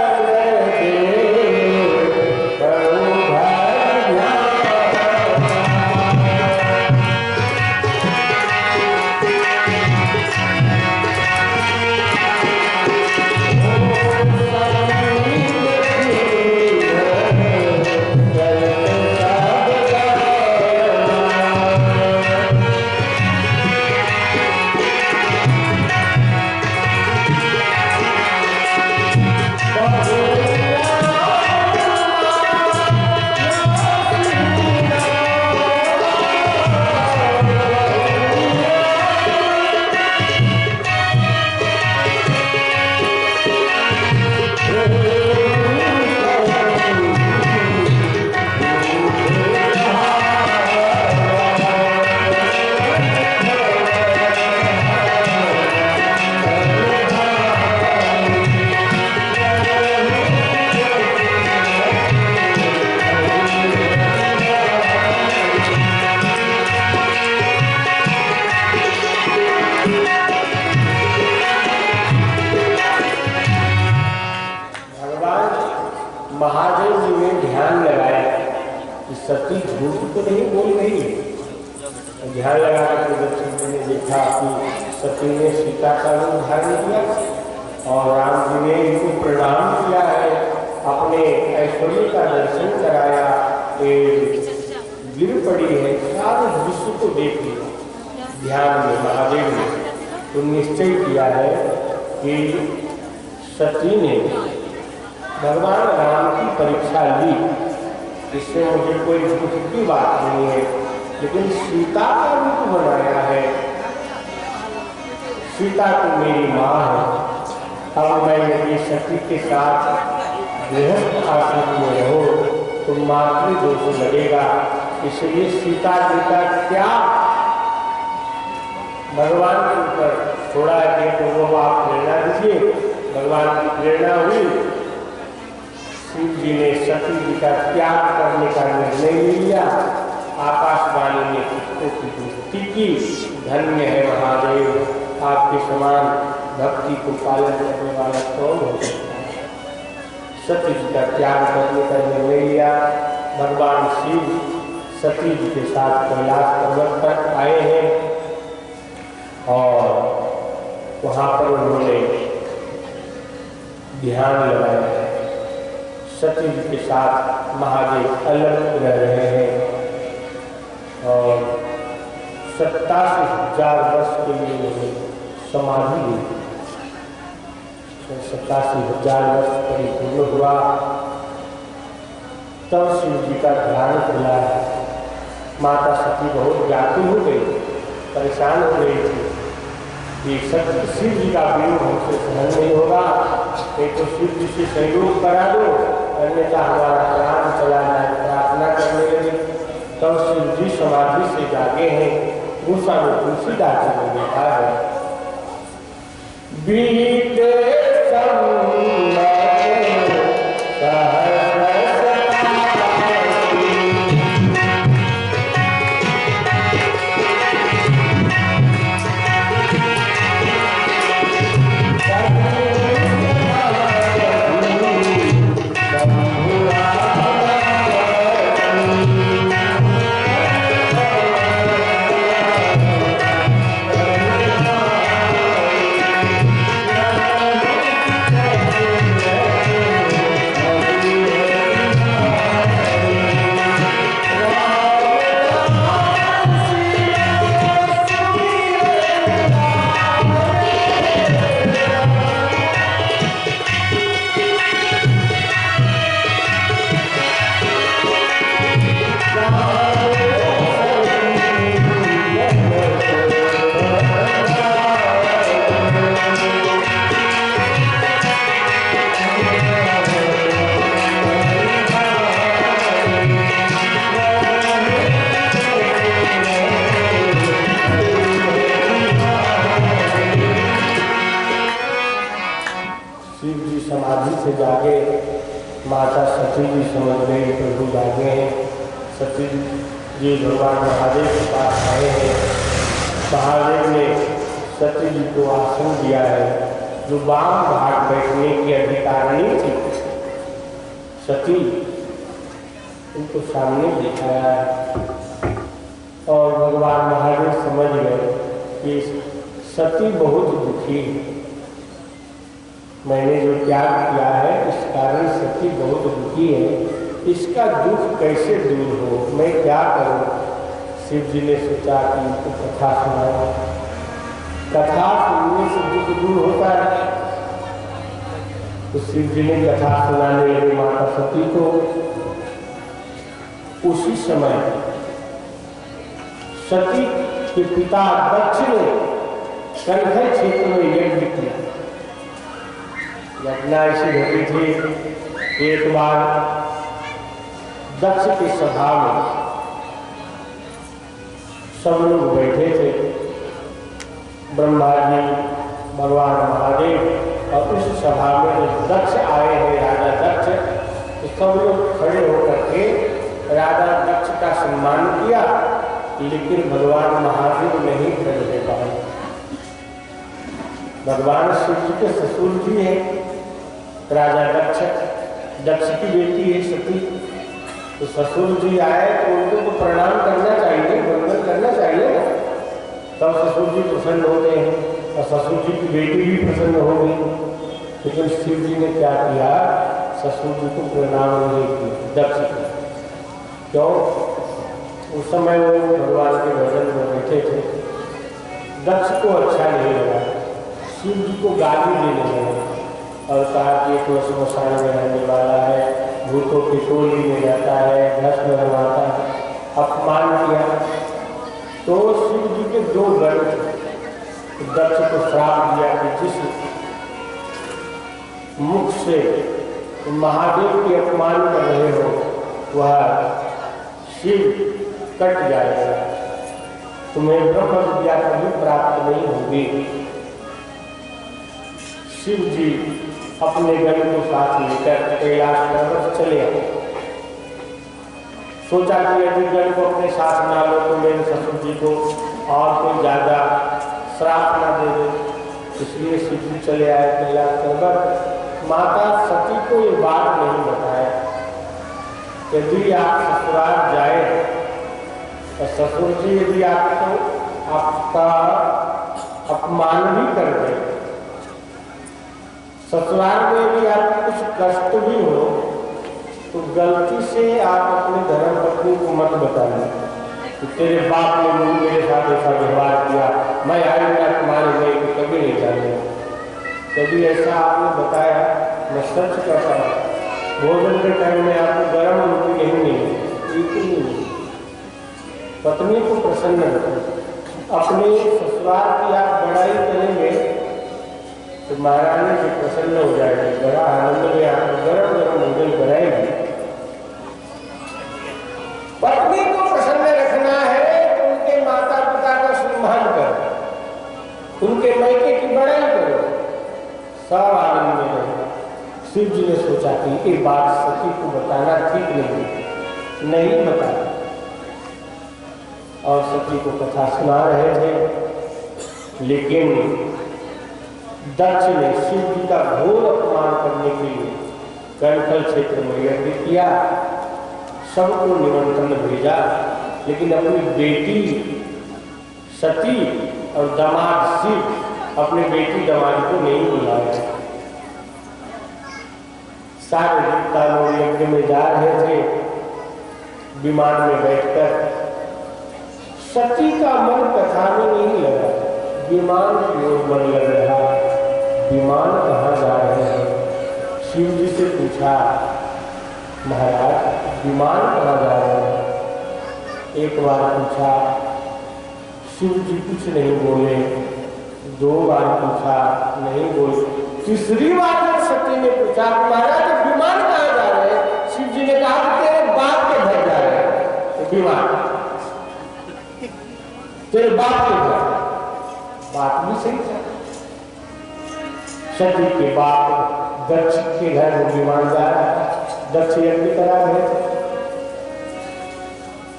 S1: महादेव जी ने ध्यान लगाया कि सती झूठ तो नहीं बोल रही है। ध्यान लगाकर जब सीता ने देखा कि सती ने सीता का रूप धारण किया और राम जी ने इनको प्रणाम किया है, अपने ऐश्वर्य का दर्शन कराया, गिर पड़ी है, सारे विश्व को देख लिया। ध्यान में महादेव ने तो निश्चय किया है कि सती ने भगवान राम की परीक्षा ली, इससे मुझे कोई दुख की बात नहीं है, लेकिन सीता का रूप बनाया है। सीता तो मेरी माँ है। अब मैं यदि सती के साथ गृहस्थ आश्रम में रहो तो मातृ दोष लगेगा, इसलिए सीता जी का त्याग भगवान के ऊपर थोड़ा है तो वो आप प्रेरणा दीजिए। भगवान की प्रेरणा हुई, शिव जी ने सती जी का त्याग करने का निर्णय लिया। आकाशवाणी ने उसको की पुष्टि की, धन्य है महादेव, आपके समान भक्ति को पालन करने वाला कौन हो सकता है। सती जी का त्याग करने का निर्णय लिया। भगवान शिव सती जी के साथ कैलाश पर्वत पर आए हैं और वहाँ पर उन्होंने ध्यान लगाया है। सती जी के साथ महादेव अलग रह रहे हैं और 87,000 वर्ष के लिए उन्होंने समाधि ली। 87,000 वर्ष परिपूर्ण हुआ, तब शिव जी का ध्यान खुला। माता सती बहुत व्याकुल हो गई परेशान हो गई थी कि सत्य शिव जी का वियोग हमसे सहन नहीं होगा, एक तो शिव जी से सहयोग करा दो, अन्यथा हमारा प्राण चला जाए। प्रार्थना करने लगे तब शिव जी समाधि से जागे हैं। मूसा में तुलसीदास जी ने लिखा है, बीते से जागे। माता सती जी समझ गई प्रभु जागे हैं। सती जी भगवान महादेव के पास आए हैं। महादेव ने सती जी को आसन दिया है, जो वाम भाग बैठने की अधिकारिणी थी। सती उनको सामने दिखाया है और भगवान महादेव समझ गए कि सती बहुत दुखी है। मैंने जो त्याग किया है इस कारण सती बहुत दुखी है, इसका दुख कैसे दूर हो, मैं क्या करूं। शिव जी ने सोचा कि इनको कथा सुनाओ। कथा सुनने से दुख दूर होता है। तो शिव जी ने कथा सुनाने लगे माता सती को। उसी समय सती के पिता दक्ष ने कनखल क्षेत्र में यज्ञ किया। घटना ऐसी घटी थी, एक बार दक्ष की सभा में सब लोग बैठे थे, ब्रह्मा जी, भगवान महादेव, और उस सभा में जो दक्ष आए हैं राजा दक्ष, तो सब लोग खड़े होकर के राजा दक्ष का सम्मान किया, लेकिन भगवान महादेव नहीं खड़े हो पाए। भगवान शिव जी के ससुर जी हैं राजा दक्ष, दक्ष की बेटी है सती। तो ससुर जी आए तो उनको तो प्रणाम करना चाहिए, वंदन करना चाहिए ना। तब ससुर जी प्रसन्न हो गए हैं और ससुर जी की बेटी भी प्रसन्न हो गई। लेकिन शिव जी ने क्या किया, ससुर जी को प्रणाम नहीं किया दक्ष को। क्यों? उस समय वो भगवान के भजन में बैठे थे। दक्ष को अच्छा नहीं लगा, शिव जी को गाली देने लगा और कहा कि एक श्मशान में रहने वाला है, भूतों की टोली में रहता है, भस्म रमाता है, अपमान किया। तो शिव जी के दो गण दक्ष को श्राप दिया कि जिस मुख से महादेव के अपमान कर रहे हो वह शिव कट जाएगा, तुम्हें ब्रह्म विद्या कभी प्राप्त नहीं होगी। शिव जी अपने गण को साथ लेकर कैलाश पर्वत चले आए। सोचा कि यदि गण को अपने साथ ना लो तो मेरे ससुर जी को और कोई ज्यादा श्राप ना दे दे, इसलिए शिव जी चले आए कैलाश पर्वत। माता सती को ये बात नहीं बताया। यदि आप ससुराल जाए तो ससुर जी यदि आपको आपका अपमान भी कर दे, ससुराल में भी आपको कुछ कष्ट भी हो, तो गलती से आप अपने धर्म पत्नी को मत बताना कि तेरे बाप ने मेरे साथ ऐसा व्यवहार किया, मैं आएगा तुम्हारे गए तो कभी नहीं जाऊंगा। कभी ऐसा आपने बताया, मैं सच कहता हूँ, भोजन के टाइम में आपको गर्म रोटी नहीं मिली, पत्नी को प्रसन्न रखो। अपने ससुराल की आप बड़ाई करेंगे तो महारानी जी प्रसन्न हो जाएगी, बड़ा आनंद में आपको गरम गरम भोजन कराएगी। पत्नी को प्रसन्न रखना है तो उनके माता पिता का सम्मान करो, उनके मायके की बड़ाई करो, सब आनंद में रहे। शिव जी ने सोचा कि ये बात सती को बताना ठीक नहीं बताया, और सती को कथा सुना रहे थे। लेकिन दक्ष ने शिव जी का घोर अपमान करने के लिए कनखल क्षेत्र में यज्ञ किया, सबको निमंत्रण भेजा, लेकिन अपनी बेटी सती और दामाद शिव अपने बेटी दामाद को नहीं बुलाया। सारे देवता लोग यज्ञ में जा रहे थे, विमान में बैठकर सती का मन कथा में नहीं लगा, विमान की ओर मन लग रहा। विमान कहाँ जा रहे हैं? शिव जी से पूछा, महाराज विमान कहाँ जा रहे हैं? एक बार पूछा, शिव जी कुछ नहीं बोले। दो बार पूछा, नहीं बोले। तीसरी बार जब सती ने पूछा, महाराज विमान कहाँ जा रहे हैं? शिव जी ने कहा, तेरे बाप के घर जा रहे हैं विमान, तेरे बाप के घर। बात भी सही था, सती के बाप दक्ष के घर में विमान जा रहा था, दक्ष यज्ञ करा रहे थे।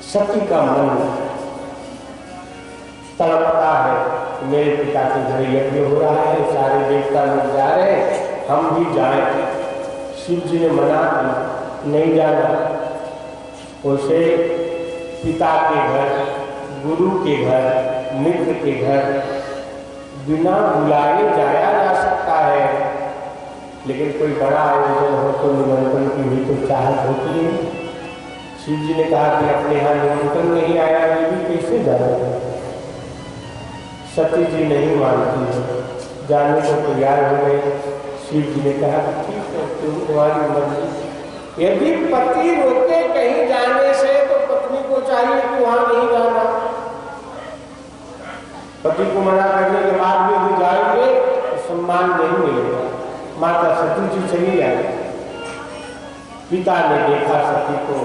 S1: सती का मन तड़पता है, मेरे पिता के घर यज्ञ हो रहा है, सारे देवता लोग जा रहे हैं, हम भी जाएं। शिव जी ने मना किया, नहीं जाना। उसे पिता के घर, गुरु के घर, मित्र के घर बिना बुलाए जाया जा सकता है, लेकिन कोई बड़ा आयोजन हो तो निमंत्रण की भी तो चाहत होती है। शिव जी ने कहा कि अपने यहाँ निमंत्रण नहीं आया, ये भी कैसे जाएगा? सती जी नहीं मानती है, जाने को तैयार हो गए। शिव जी ने कहा ठीक है, तुम्हारी मर्जी। यदि पति रोके कहीं जाने से तो पत्नी को चाहिए कि वहां नहीं जाना। पति को मना करने के बाद भी यदि जाएंगे तो सम्मान नहीं मिलेगा। माता सती जी चली आई। पिता ने देखा सती को,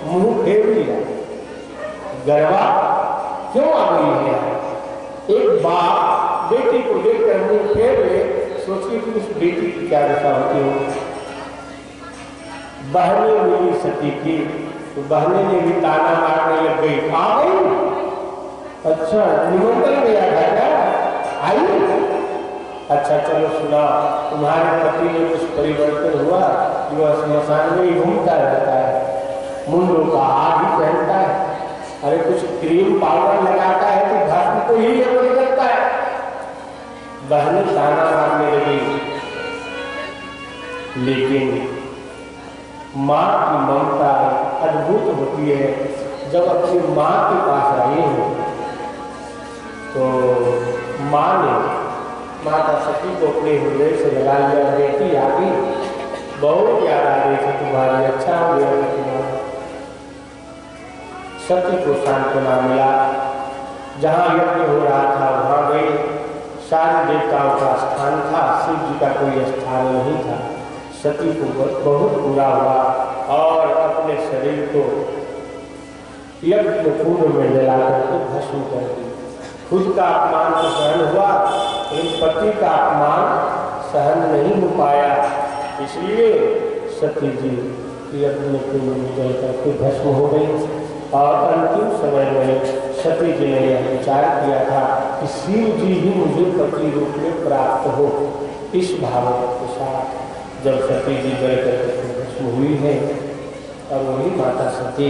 S1: मुंह फेर लिया, गरबा क्यों आ गई है? एक बाप बेटी को देखकर मुंह फेर ले, सोचिए कि उस बेटी की क्या दशा होती हो। बहनें मिली सती की तो बहनें ने भी ताना मारने लग गई, आ गई? अच्छा निमंत्रण गया था क्या? आई? अच्छा चलो सुना, तुम्हारे पति में कुछ परिवर्तन हुआ, जो स्मशान में ही घूमता रहता है, मुंडों का हाथ ही पहनता है, अरे कुछ क्रीम पाउडर लगाता है कि भस्म को ही ये करता है। बहनें ताना मारने लगी, लेकिन माँ की ममता अद्भुत होती है। जब अपनी माँ के पास आई है तो माँ ने माता सती को अपने हृदय से लगा लिया, बेटी आ गई, बहुत याद आ रही थी तुम्हारी, अच्छा हो गया तुम्हारा। सती को सांत्वना मिला, जहाँ यज्ञ हो रहा था वहाँ गई। सारे देवताओं का स्थान था, शिव जी का कोई स्थान नहीं था। सती को बहुत बुरा हुआ और अपने शरीर को यज्ञ कुंड में जला करके भस्म कर दी। खुद का अपमान तो सहन हुआ, लेकिन पति का अपमान सहन नहीं हो पाया, इसलिए सती जी यज्ञ कुंड में जल करके भस्म हो गई। और अंतिम समय में सती जी ने यह विचार किया था कि शिव जी ही मुझे पति रूप में प्राप्त हो। इस भाव के साथ जब सती जी जल करके भस्म हुई है, और वही माता सती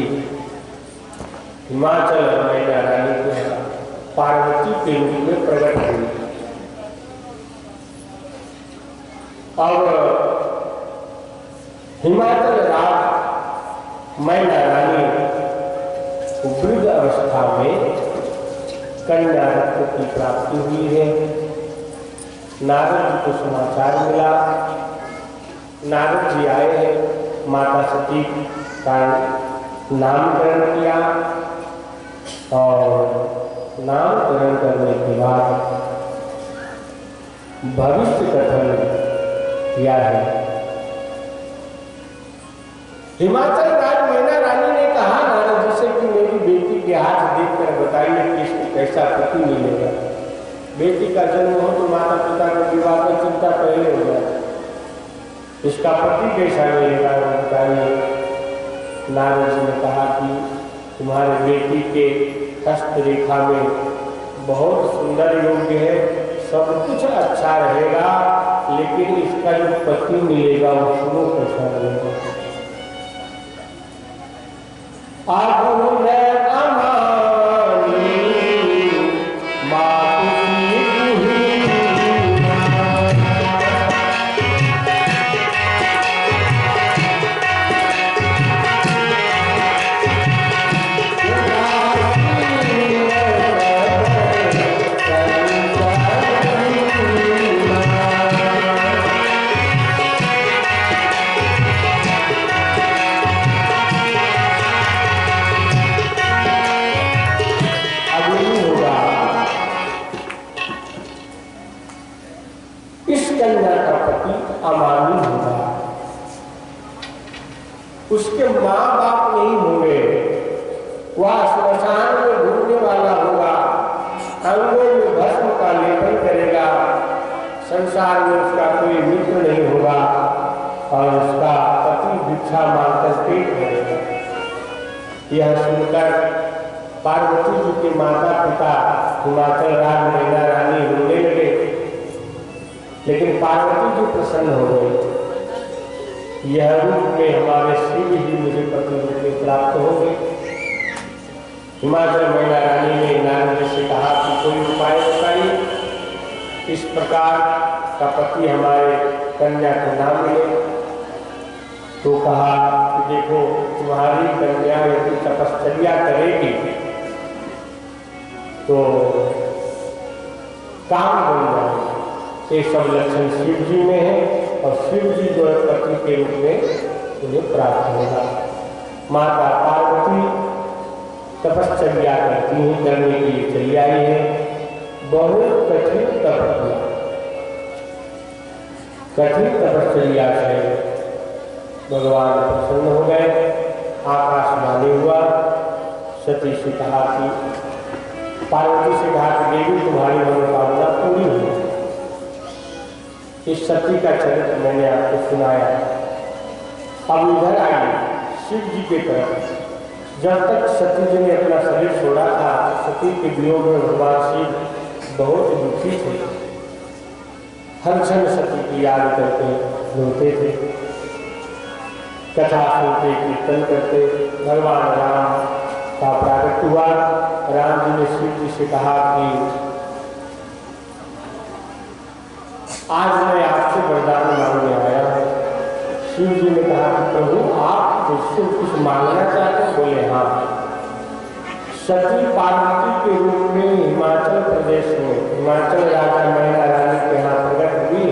S1: हिमाचल मैया रानी के पार्वती के रूप में प्रकट हुई। और हिमाचल राज मैया रानी वृद्ध अवस्था में कन्या रत्न की प्राप्ति हुई है। नारद जी को समाचार मिला, नारद जी आए हैं, माता सती का नामकरण किया और नामकरण करने के बाद भविष्य कथन किया है। हिमाचल राज मैना रानी ने कहा नारद जी से कि मेरी बेटी के हाथ देखकर बताइए कि इसको कैसा पति मिलेगा। बेटी का जन्म हो तो माता पिता का विवाह की चिंता पहले हो जाए, इसका पति कैसा मिलेगा बताइए। नारद जी ने कहा कि तुम्हारे बेटी के हस्तरेखा में बहुत सुंदर योग्य है, सब कुछ अच्छा रहेगा, लेकिन इसका जो पति मिलेगा वो सुनो कैसा मिलेगा। उसके माँ बाप नहीं होंगे, वह श्मशान में घूमने वाला होगा, अंगों में भस्म का लेपन करेगा, संसार में उसका कोई मित्र नहीं होगा और उसका पति भिक्षा मांगकर पेट भरेगा। यह सुनकर पार्वती जी के माता पिता हिमाचल राज मैना रानी रोने लगे, लेकिन पार्वती जी प्रसन्न हो गए। यह रूप में हमारे शिव ही मुझे पति रूप में प्राप्त होंगे। हिमाचल मैना रानी ने नारद जी से कहा कि कोई उपाय बताइए, इस प्रकार का पति हमारे कन्या को नाम मिले। तो कहा कि देखो, तुम्हारी कन्या यदि तपश्चर्या करेगी तो काम बन जाएगा। ये सब लक्षण शिव जी में है और शिव जी जो है पति के रूप में उन्हें प्राप्त होगा। माता पार्वती तपश्चर्या करती हैं, करने के लिए चली आई है। बहुत कठिन तपस्या, कठिन तपश्चर्या से भगवान प्रसन्न हो गए। आकाशवाणी हुआ, सती से कहा कि पार्वती से कहा कि देवी तुम्हारी मनोकामना पूरी हुई। इस सती का चरित्र मैंने आपको सुनाया। अब इधर आइए शिव जी के तरफ। जब तक सती जी ने अपना शरीर छोड़ा था, सती के वियोग में भगवान शिव बहुत दुखी थे। हर क्षण सती की याद करके रोते थे, कथा सुनते, कीर्तन करते। भगवान राम का प्राकट हुआ। राम जी ने शिव जी से कहा कि आज मैं आपसे वरदान मांगने आया हूँ। शिव जी ने कहा कि प्रभु आप मुझसे कुछ मांगना चाहते हैं? बोले हाँ। सती पार्वती के रूप में हिमाचल प्रदेश में हिमाचल राजा मैना रानी के यहाँ प्रकट हुई।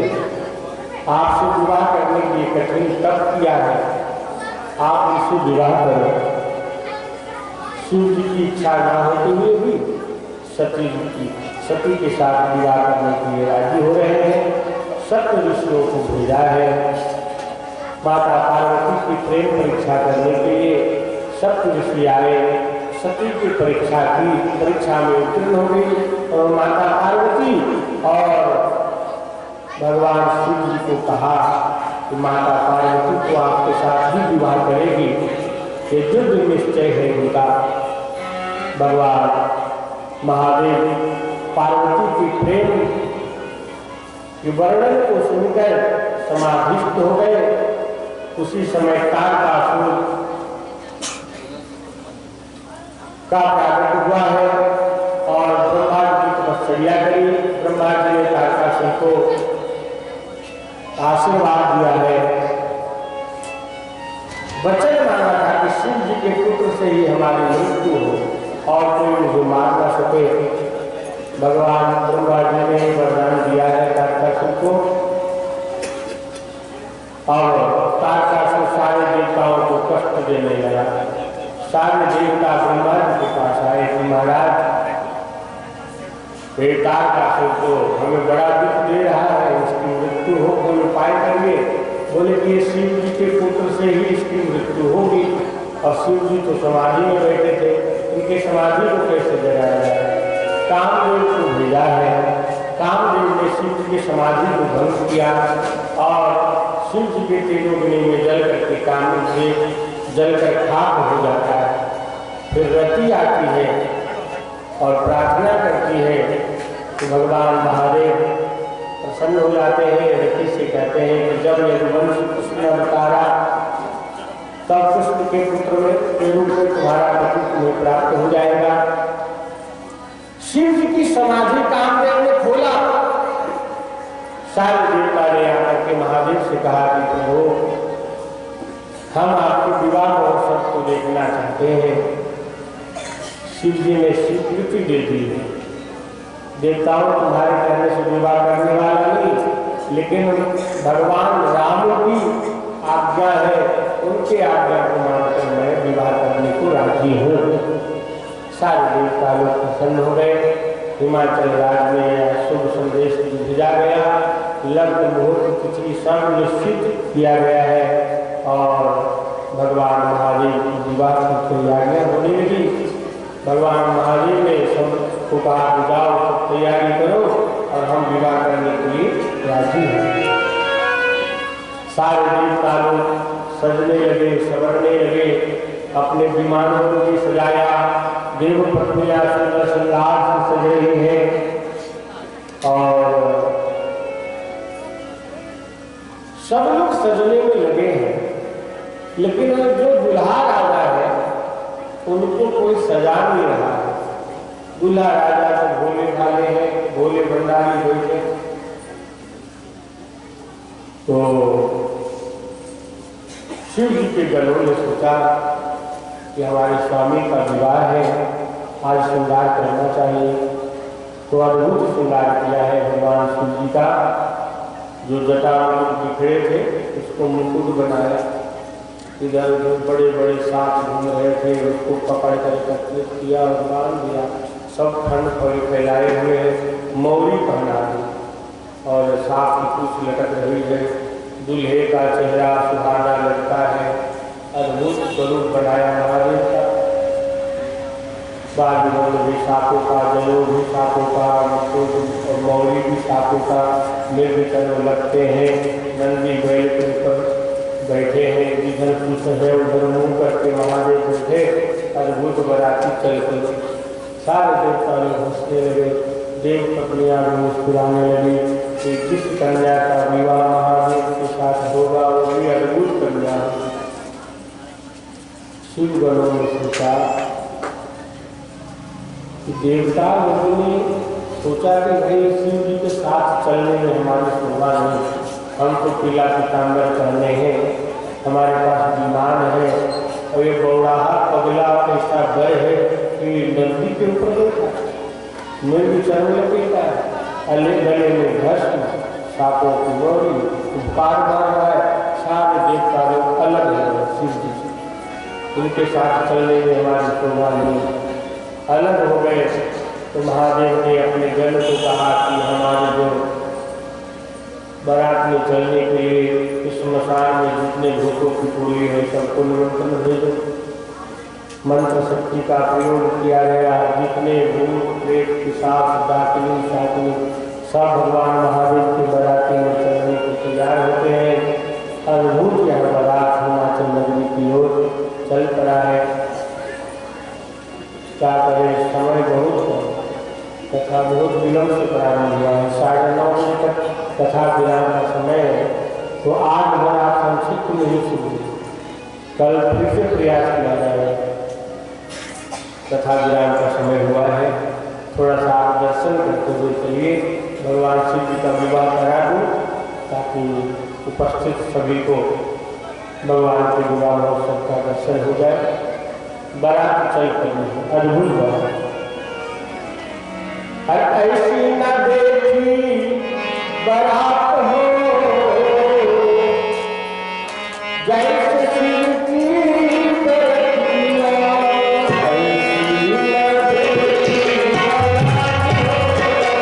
S1: आपसे विवाह करने के लिए कठिन तप किया है, आप इससे विवाह करें। शिव जी की इच्छा न होते हुए भी सती के साथ विवाह करने के लिए राजी हो रहे हैं। सप्त ऋषियों को भेजा है। माता पार्वती की प्रेम परीक्षा करने के लिए सप्त ऋषि आए। सती की परीक्षा की, परीक्षा में उत्तीर्ण हो गई और माता पार्वती और भगवान शिव जी को कहा कि माता पार्वती को आपके साथ ही विवाह करेगी। ये दृढ़ निश्चय है उनका। भगवान महादेव पार्वती की प्रेम के वर्णन को सुनकर समाधिस्थ हो गए। उसी समय तारकासुर का प्राकट हुआ है और ब्रह्मा जी की तपस्या करी। ब्रह्मा जी ने तारकासुर को आशीर्वाद दिया है, वचन मांगा था कि शिव जी के पुत्र से ही हमारी मृत्यु हो और कोई मुझे मार न सके। भगवान ब्रह्मा जी ने वरदान दिया है तारकासुर को और तारकासुर सारे देवताओं को कष्ट देने लगा। सारे देवता ब्रह्मा जी के पास आए कि महाराज बेकार का तो हमें बड़ा दुख दे रहा है, इसकी मृत्यु हो, कोई उपाय करिए। बोले कि ये शिव जी के पुत्र से ही इसकी मृत्यु होगी, और शिव जी तो समाधि में बैठे थे, इनके समाधि को कैसे जगाया जाए? कामदेव को भेजा है। कामदेव ने शिव जी की समाधि को भंग किया और शिव जी के तेजोग्नि में जल करके कामदेव जल कर खाक हो जाता है। फिर रति आती है और प्रार्थना करती है कि भगवान महादेव प्रसन्न हो जाते हैं। रति से कहते हैं कि जब यदुवंश कृष्ण अवतारा तब कृष्ण के पुत्र में के रूप में तुम्हारा पति तुम्हें प्राप्त हो जाएगा। शिव जी की समाधि कामदेव ने खोला। सारे देवता ने आकर के महादेव से कहा कि प्रभु, हम आपके विवाह महोत्सव को देखना चाहते हैं। शिव जी ने स्वीकृति दे दी है। देवताओं तुम्हारे कहने से विवाह करने वाला नहीं, लेकिन भगवान राम की आज्ञा है, उनके आज्ञा को मानकर मैं विवाह करने को राजी हूँ। सारे देवता लोग प्रसन्न हो गए। हिमाचल राज्य में शुभ संदेश भेजा गया। लग्न मुहूर्त तिथि सब निश्चित किया गया है और भगवान महादेव की विवाह की तैयारियां होने लगी। भगवान महादेव ने सबको कहा कि जाओ, सब तैयारी करो और हम विवाह करने के लिए राजी हैं। सारे देवता लोग सजने लगे, संवरने लगे, अपने विमानों को भी सजाया। देव पत्नियां सुंदर श्रृंगार से सज रही है और सब लोग सजने में लगे हैं, लेकिन जो दुल्हा राजा है उनको कोई सजा नहीं रहा है। दूल्हा राजा तो भोले भाले हैं, भोले भंडारी बैठे। तो शिव जी के गणों ने सोचा कि हमारे स्वामी का विवाह है, आज श्रृंगार करना चाहिए। तो अद्भुत श्रृंगार किया है भगवान शिव जी का। जो जटा बिखरे थे उसको मुकुट बनाया। इधर जो बड़े बड़े सांप घूम रहे थे उसको पकड़ कर एकत्रित किया और बांध दिया। सब ठंड पर फैलाए हुए मौरी पहना दी और सांप की पूंछ लटक रही है। दूल्हे का चेहरा सुहाना लगता है। अद्भुत स्वरूप बनाया महादेव का। बाल भी सांपों का, जलों भी सांपों का, मुकुट और मौरी भी सांपों का निर्विकल्प लगते हैं। नंदी बैल के ऊपर बैठे हैं, जिधर कुछ है उधर मुंह करके महादेव बैठे। अद्भुत बराती चलते सारे देवता लोग हंसने लगे। देव पत्नियां भी मुस्कुराने लगी कि जिस कन्या का विवाह महादेव के साथ होगा वो भी अद्भुत कन्या होगी। शिव गणों ने सोचा कि देवता लोगों ने सोचा कि भाई शिव जी के साथ चलने में हमारी शोभा नहीं, हम तो पीला पीताम्बर पहने हैं, हमारे पास विमान है और ये बौड़ाहा पगला कैसा भय है कि नदी के ऊपर बैठा, मैं भी चलने लगेगा। अले गले में घष्ट, सांपों की मौरी, पार मार रहा है। सारे देवता लोग अलग है शिव जी से, उनके साथ चलने में हमारी शोभा नहीं। अलग हो गए तो महादेव ने अपने गण को कहा कि हमारे जो बारात में चलने के लिए इस मसान में जितने भूतों की टोली है सबको निमंत्रण भेजो। मंत्र शक्ति का प्रयोग किया गया। जितने भूत प्रेत पिशाच डाकिनी शाकिनी सब भगवान महादेव के बाराती में चलने को तैयार होते हैं। अद्भुत यह बारात हिमाचल नगरी की ओर चल पड़ा है। क्या करें, समय बहुत है, कथा बहुत विलम्ब से प्रारंभ हुआ है। 9:30 बजे तक कथा विराम का समय है, तो आज बड़ा संक्षिप्त में ही शुरू। कल फिर से प्रयास किया जाएगा। कथा विराम का समय हुआ है, थोड़ा सा आप दर्शन करते हुए चलिए। भगवान शिव जी का विवाह करा दूँ ताकि उपस्थित सभी को भगवान के विवाह महोत्सव का दर्शन हो जाए। बारात चल पड़ी, अद्भुत बारात। ऐसी न देखी बारात हो जैसे शिव की बरतियां। ऐसी न देखी बारात हो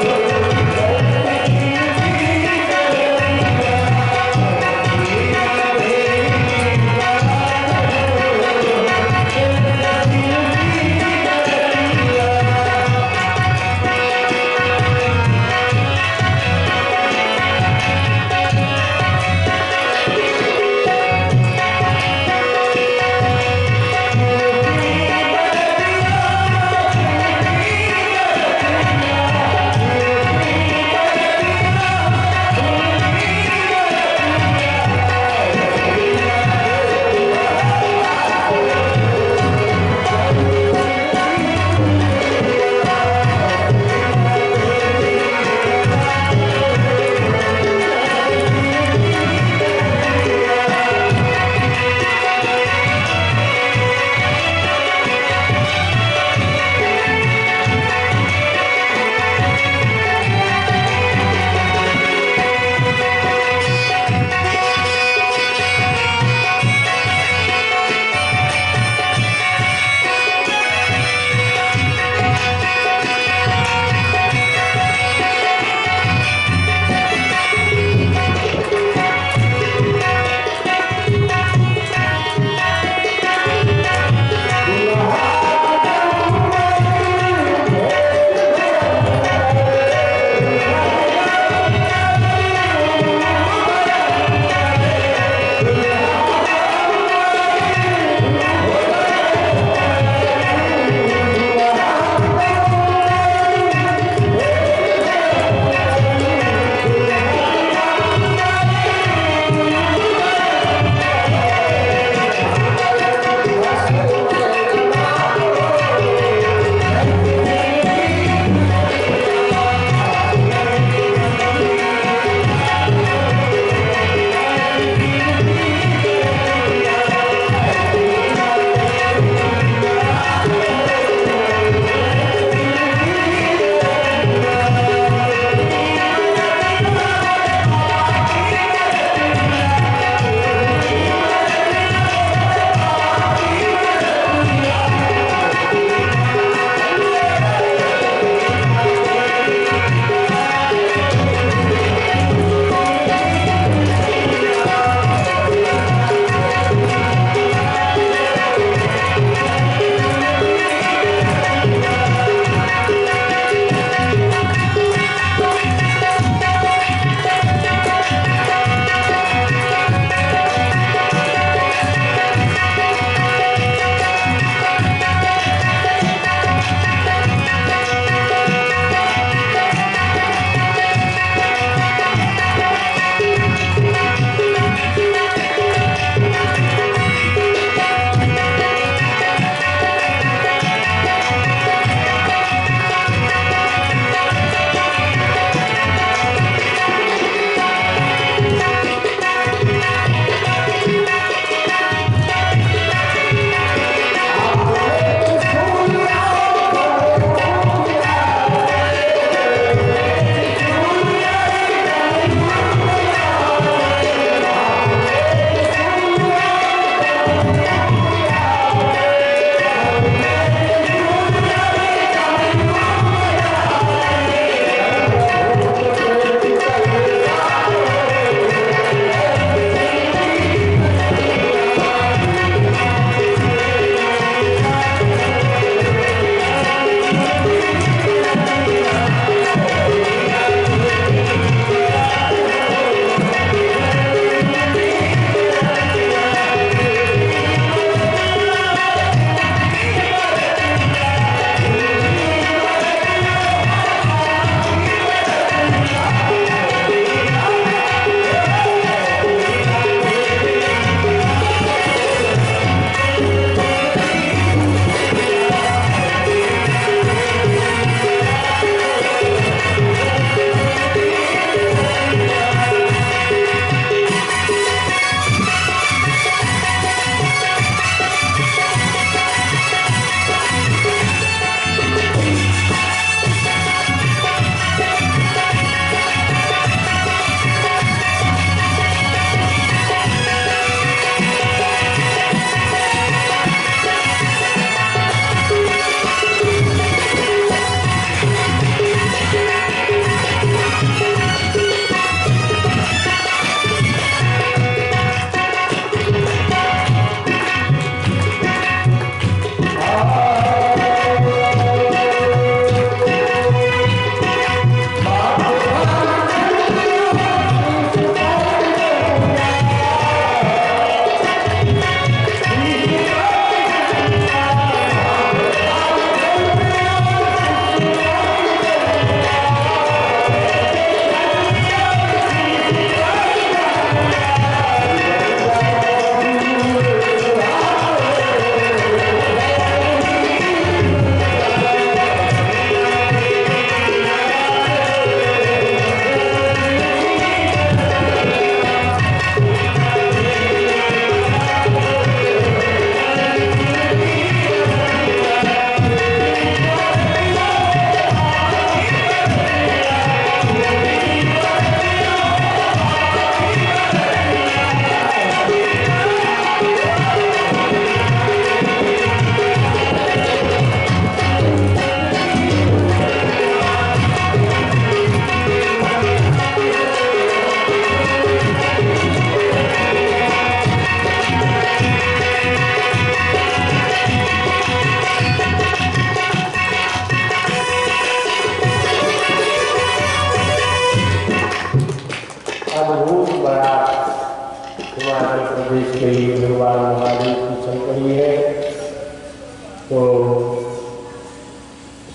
S1: हिमाचल प्रदेश के लिए भगवान महादेव की चल पड़ी है, तो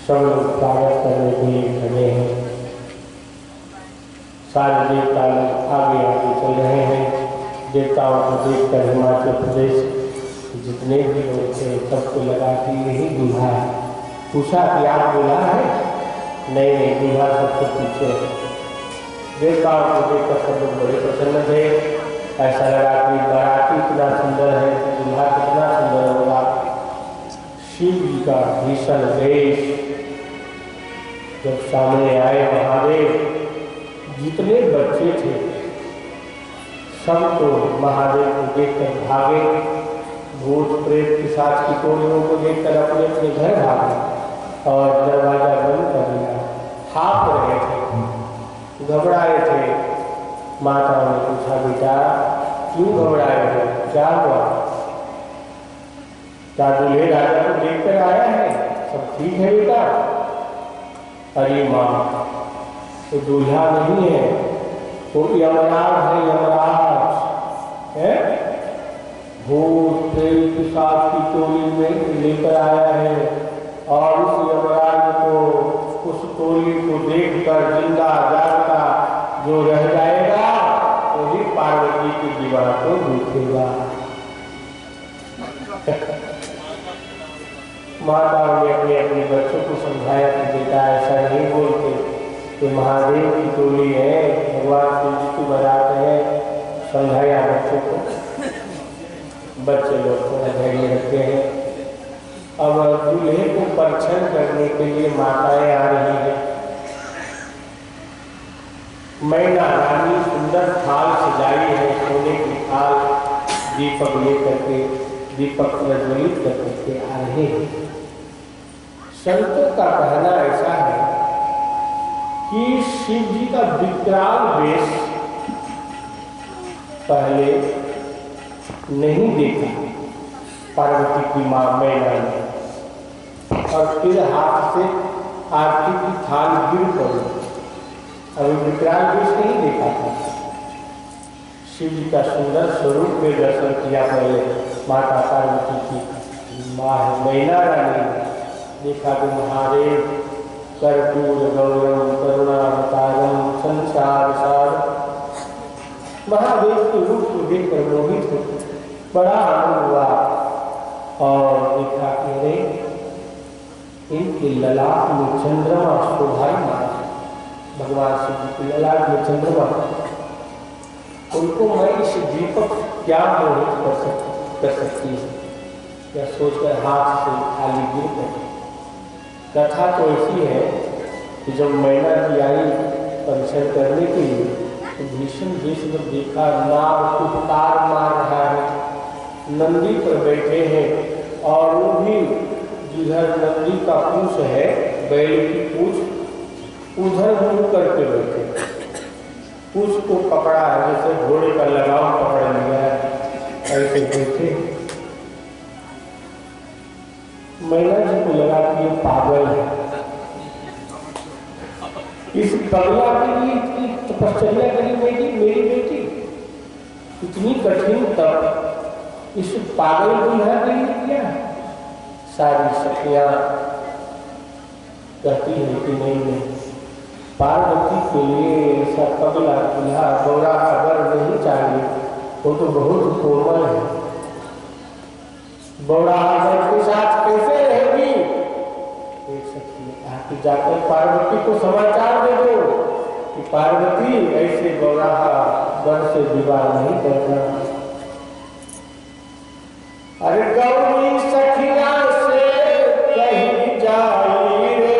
S1: सब लोग स्वागत करने के लिए खड़े हैं। सारे देवता लोग आगे आगे चल रहे हैं। देवताओं को देखकर हिमाचल प्रदेश जितने भी लोग थे सबको लगा कि यही दूल्हा है। पूछा कि आप दूल्हा है? नहीं नहीं, दूल्हा सबसे पीछे है। देवताओं को देखकर सब लोग बड़े प्रसन्न थे। ऐसा लगा कि बाराती इतना सुंदर है, दूल्हा कितना सुंदर होगा। शिव जी का भीषण वेश जब सामने आए, महादेव जितने बच्चे थे सब तो महादेव को देखकर भागे। भूत प्रेत पिशाच की टोलियों को देखकर अपने अपने घर भागे और दरवाजा बंद कर दिया। हाफ रहे थे, घबराए थे। माता ने पूछा, बेटा क्यों घबराए हो, क्या हुआ? क्या दूल्हे राजा को देखकर आया है? सब ठीक है बेटा? अरे माँ, तो दूल्हा नहीं है, वो यमराज है, यमराज है। भूत प्रेत पिशाच की टोली में लेकर आया है और उस यमराज को, उस टोली को देखकर जिंदा जागता जो रह जाएगा वही पार्वती की दीवार को देखेगा। माताओं ने अपने अपने बच्चों को समझाया कि बेटा ऐसा नहीं बोलते, तो महादेव की टोली है, भगवान शिव जी को बनाते हैं। समझाया बच्चों को। बच्चे लोग थोड़ा धैर्य रखते हैं। अब दूल्हे को परीक्षण करने के लिए माताएं आ रही है। मैना रानी सुंदर थाल सजाई है, सोने की थाल, दीपक लेकर के, दीपक प्रज्वलित करके आ रहे हैं। संतों का कहना ऐसा है कि शिव जी का विकराल वेश पहले नहीं देखा पार्वती की मां मैना ने, और फिर हाथ से आरती की थाल गिर पड़ी। अभी विकराल वेश नहीं देखा था। शिव जी का सुंदर स्वरूप में दर्शन किया पहले माता पार्वती की मां है मैना रानी। देखा कि महादेव कर्पूर गौरम करुणावतारम संसार सार, महादेव के रूप को देखकर मोहित हो बड़ा आनंद हुआ। और देखा कि इनके ललाट में चंद्रमा शोभायमान, भगवान शिव जी के ललाट में चंद्रमा, उनको मैं इस दीपक क्या मोहित कर सकती है, या सोचकर हाथ से खाली गिर पड़ी। कथा तो ऐसी है कि जब मैना जी आई परीक्षण करने के लिए, तो भीषण देश में देखा नाव उपकार मार रहा है, नंदी पर बैठे हैं और वो भी जिधर नंदी का पूछ है, बैल की पूछ, उधर मुंह करके बैठे। पूछ को पकड़ा है जैसे घोड़े का लगाम पकड़ लिया है, ऐसे बैठे। मैना जी को लगा कि ये पागल है, इस पगला के लिए इतनी तपश्चर्या करी मेरी बेटी, इतनी कठिन तप इस पागल दूल्हा के लिए किया। सारी सखियां कहती है कि नहीं, पार्वती के लिए ऐसा पगला दूल्हा गौरा वर नहीं चाहिए, वो तो बहुत कोमल है। बौड़ा के साथ कैसे रहेगी? एक सखी ने कहा कि जाकर पार्वती को समाचार दे दो कि पार्वती ऐसे बौड़ा वर से विवाह नहीं करना। अरे गौरी सखिया से कहीं जाई रे,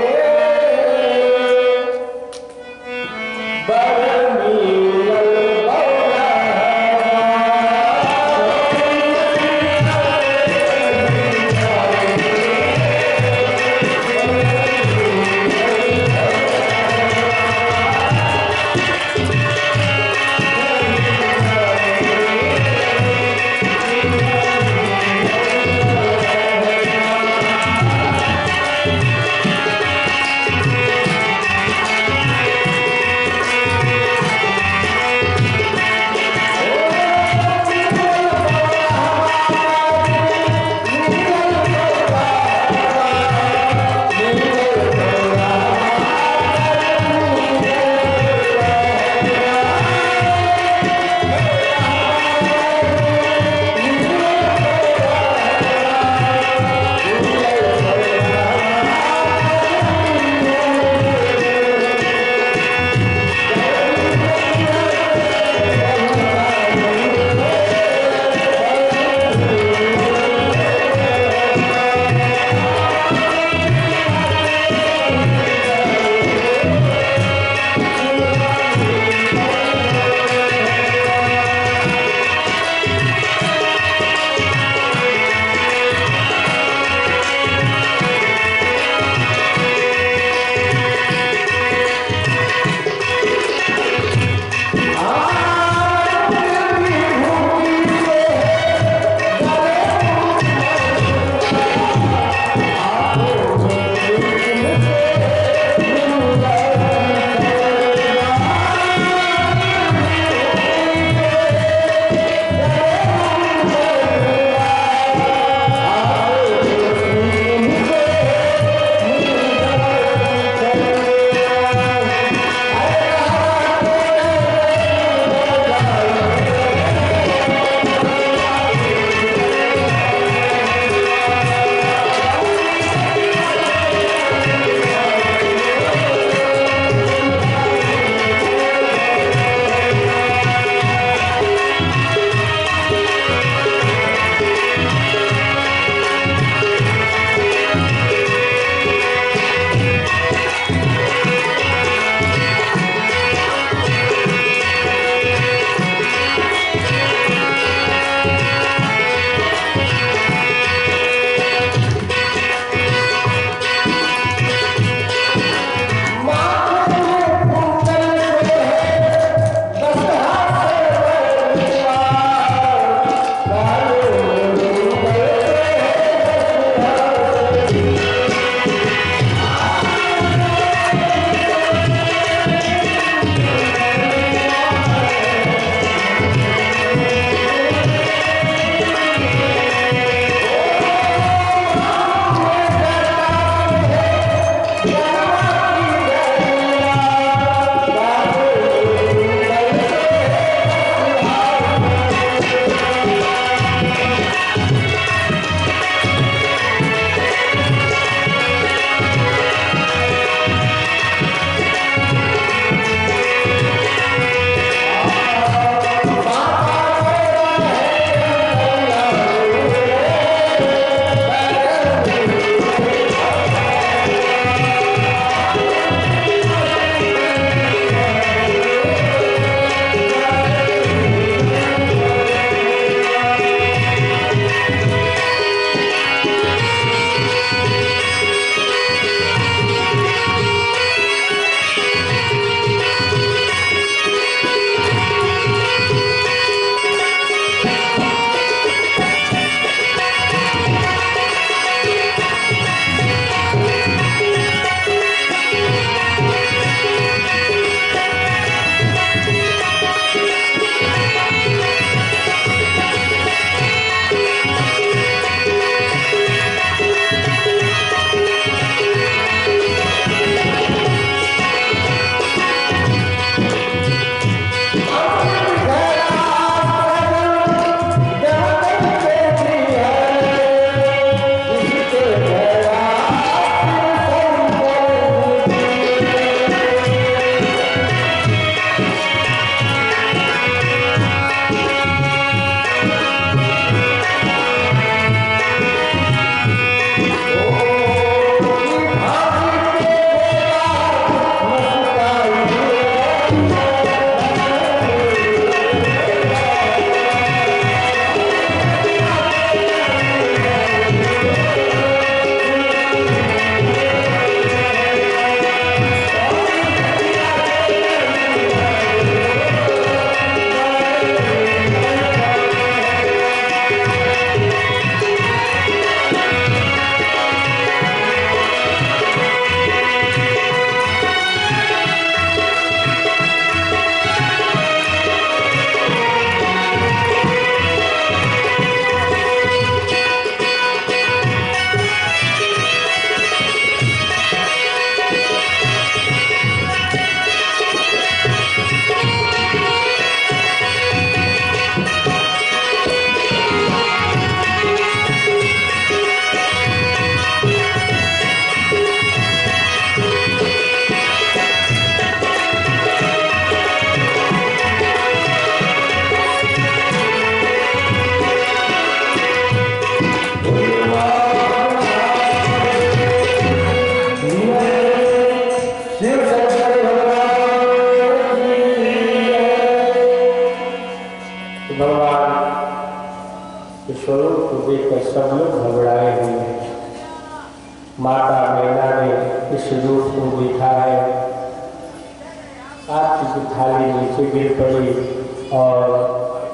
S1: स्वरूप को देखकर सब लोग घबराए हुए हैं। माता मैना ने इस रूप को देखा है। आपकी की थाली नीचे गिर पड़ी और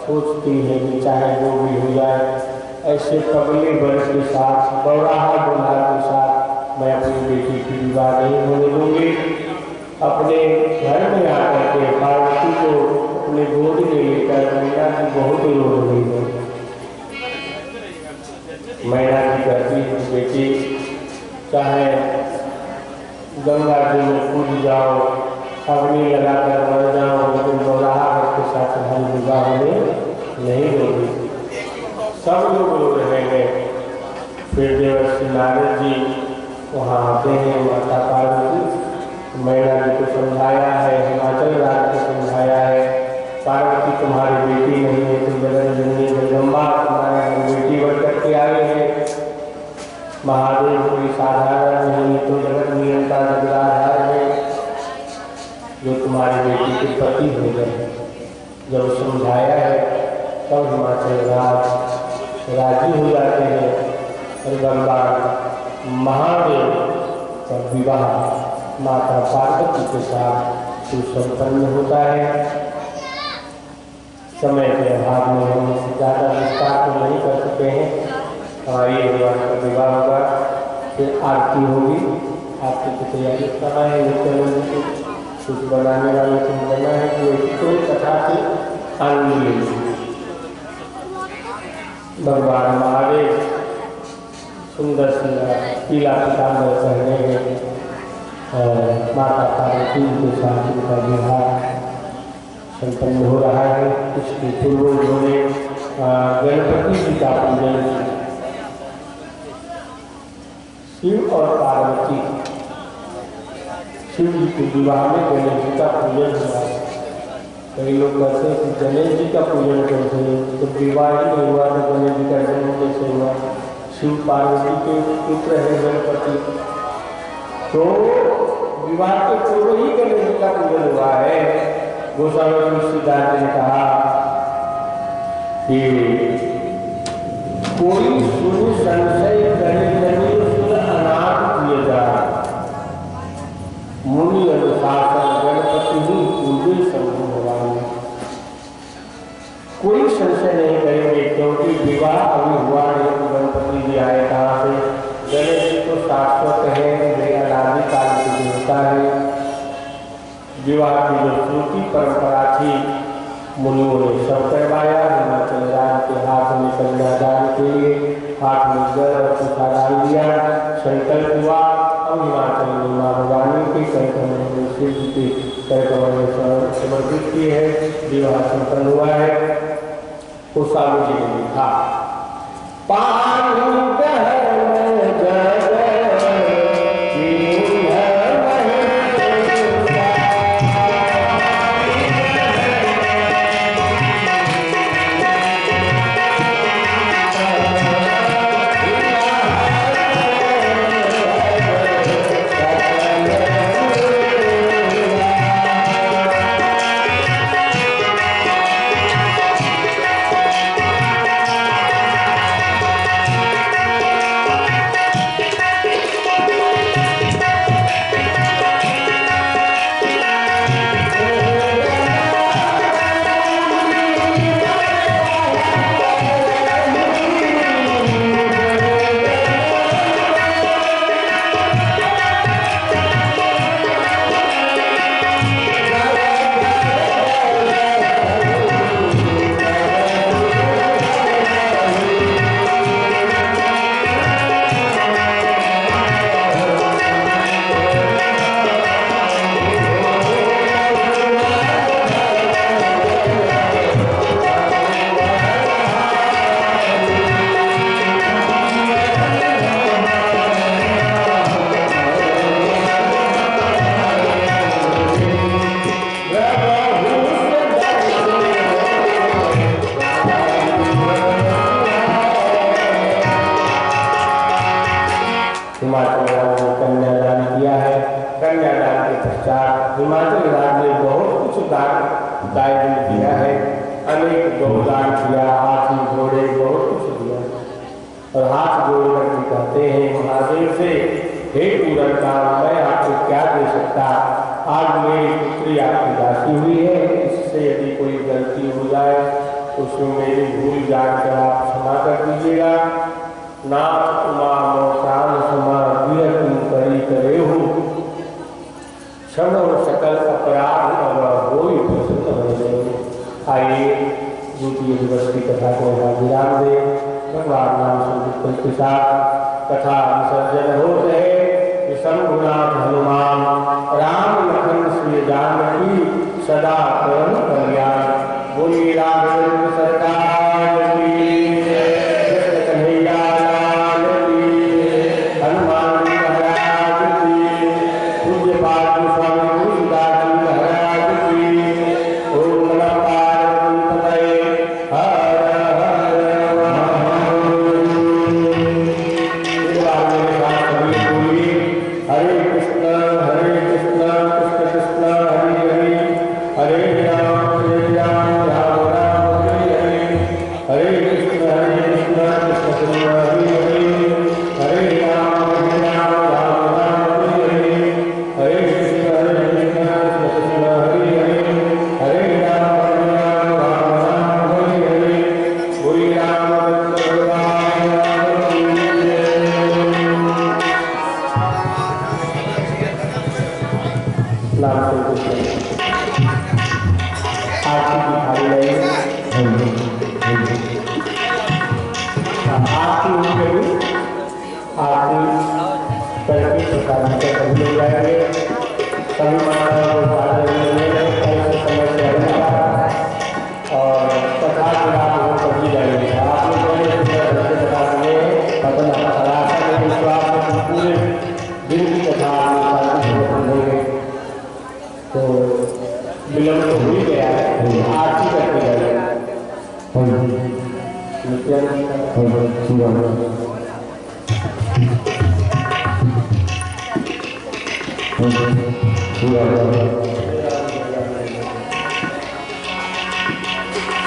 S1: सोचती है कि चाहे वो भी हो जाए, ऐसे पगले बल के साथ, बौराहा दुल्हा के साथ मैं अपनी बेटी की विवाह नहीं होने दूंगी। अपने घर में आकर के पार्वती को अपने गोद में लेकर मैना की बहुत रो रही है। मैना की कहती है, बेटी चाहे गंगा जी में कूद जाओ, अग्नि लगाकर मर जाओ, लेकिन बौराहा के साथ तुम्हारी विवाह होने नहीं होगी। सब लोग रो रहे हैं। फिर देवर्षि नारद जी वहाँ आते हैं। माता पार्वती मैना जी को समझाया है, हिमाचल राज्य को समझाया है, पार्वती तुम्हारी बेटी नहीं है, तुम जगत जननी जगदम्बा तुम्हारे हम बेटी बन करके आए हैं। महादेव कोई साधारण नहीं, तो जगत नियंता जगदाधार है, जो तुम्हारी बेटी के पति हो गए। जब समझाया है तब हिमाचल राजी हो जाते हैं और भगवान महादेव का विवाह माता पार्वती के साथ सुसंपन्न होता है। समय के अभाव में हम ज़्यादा विस्तार तो नहीं कर सकते हैं। हमारी भगवान का विवाह होगा, फिर आरती होगी। आरती की तैयारी करना है, नित्य कुछ बनाने वाले को बना है कि कोई कथा की आनंद भगवान महादेव सुंदर सुंदर पीला पीताम्बर पहने हैं और माता पार्वती के साथ उनका विवाह संपन्न हो रहा है। इसके पूर्व उन्होंने गणपति जी का पूजन किया। शिव और पार्वती, शिव जी के विवाह में गणेश जी का पूजन हुआ। कई लोग कहते हैं कि गणेश जी का पूजन कैसे, तो विवाह ही नहीं हुआ तो गणेश जी का जन्म कैसे हुआ। शिव पार्वती के पुत्र है गणपति, तो विवाह के पूर्व ही गणेश जी का पूजन हुआ है। गोस्वामी तुलसीदास ने कहा कि कोई सुन संशय करे नहीं, सुन अनाथ किए जा, मुनि अनुशासन गणपति ही पूजे शंभु भगवान। कोई संशय नहीं करेंगे, क्योंकि विवाह अभी हुआ नहीं तो गणपति जी आए कहाँ से। गणेश जी तो शाश्वत है, अनादिकाल की देवता है। विवाह की जो श्रुति परंपरा थी मुनियों ने सब करवाया। हिमाचल राज्य के हाथ में कन्यादान के लिए हाथ में जल और सूखा डाल दिया, संकल्प हुआ। अब हिमाचल ने माँ भवानी के करकमल में शिव जी के करकमल में समर्पित किए है। विवाह संपन्न हुआ है। गोस्वामी जी ने लिखा, हिमाचल राज्य ने कन्यादान किया है। कन्यादान के पश्चात हिमाचल राज्य ने बहुत कुछ दान किया है। अनेक गौदान किया, हाथी घोड़े बहुत कुछ दिया। रखी हुई है। इससे यदि कोई गलती हो जाए तो उसमें मेरी भूल जानकर आप क्षमा कर दीजिएगा। नाथ उमा मोचान समाधिय तुम करी करे हो, क्षण और सकल अपराध अब होई प्रसन्न हो। आइए द्वितीय दिवस की कथा को विराम दे। भगवान नाम संकीर्तन के साथ कथा विसर्जन हो रहे। शंभुनाथ हनुमान राम लखन श्री जानकी सदा परम कल्याण। बोलिए राघवेंद्र सरकार की, कृष्ण कन्हैया लाल की, हनुमान महाराज की, पूज्य पाद स्वामी तुलसीदास जी महाराज की। ओम नमः पार्वती पतये हर हर महादेव। हरे कृष्ण कृष्ण कृष्ण हरे हरे, हरे राम राम राम हरे हरे। हरे कृष्ण कृष्ण कृष्ण हरे हरे, हरे राम राम राम हरे हरे। हरे कृष्ण कृष्ण कृष्ण हरे हरे, हरे राम राम हरे हरे। बोलिए रामचंद्र भगवान की जय। नाम संकीर्तन आरती की थाली लेंगे। आरती होगी, आरती करके प्रसाद के सभी ले जाएंगे। सभी माताओं को पालन समय से आएगा और कथा के बाद वो सभी जाएंगे। आप लोग बता देंगे विश्वास पूरे दिन की कथा लेंगे तो विलंब तो हो ही गया है। आरती करके जाएगा।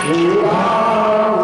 S1: श्री राम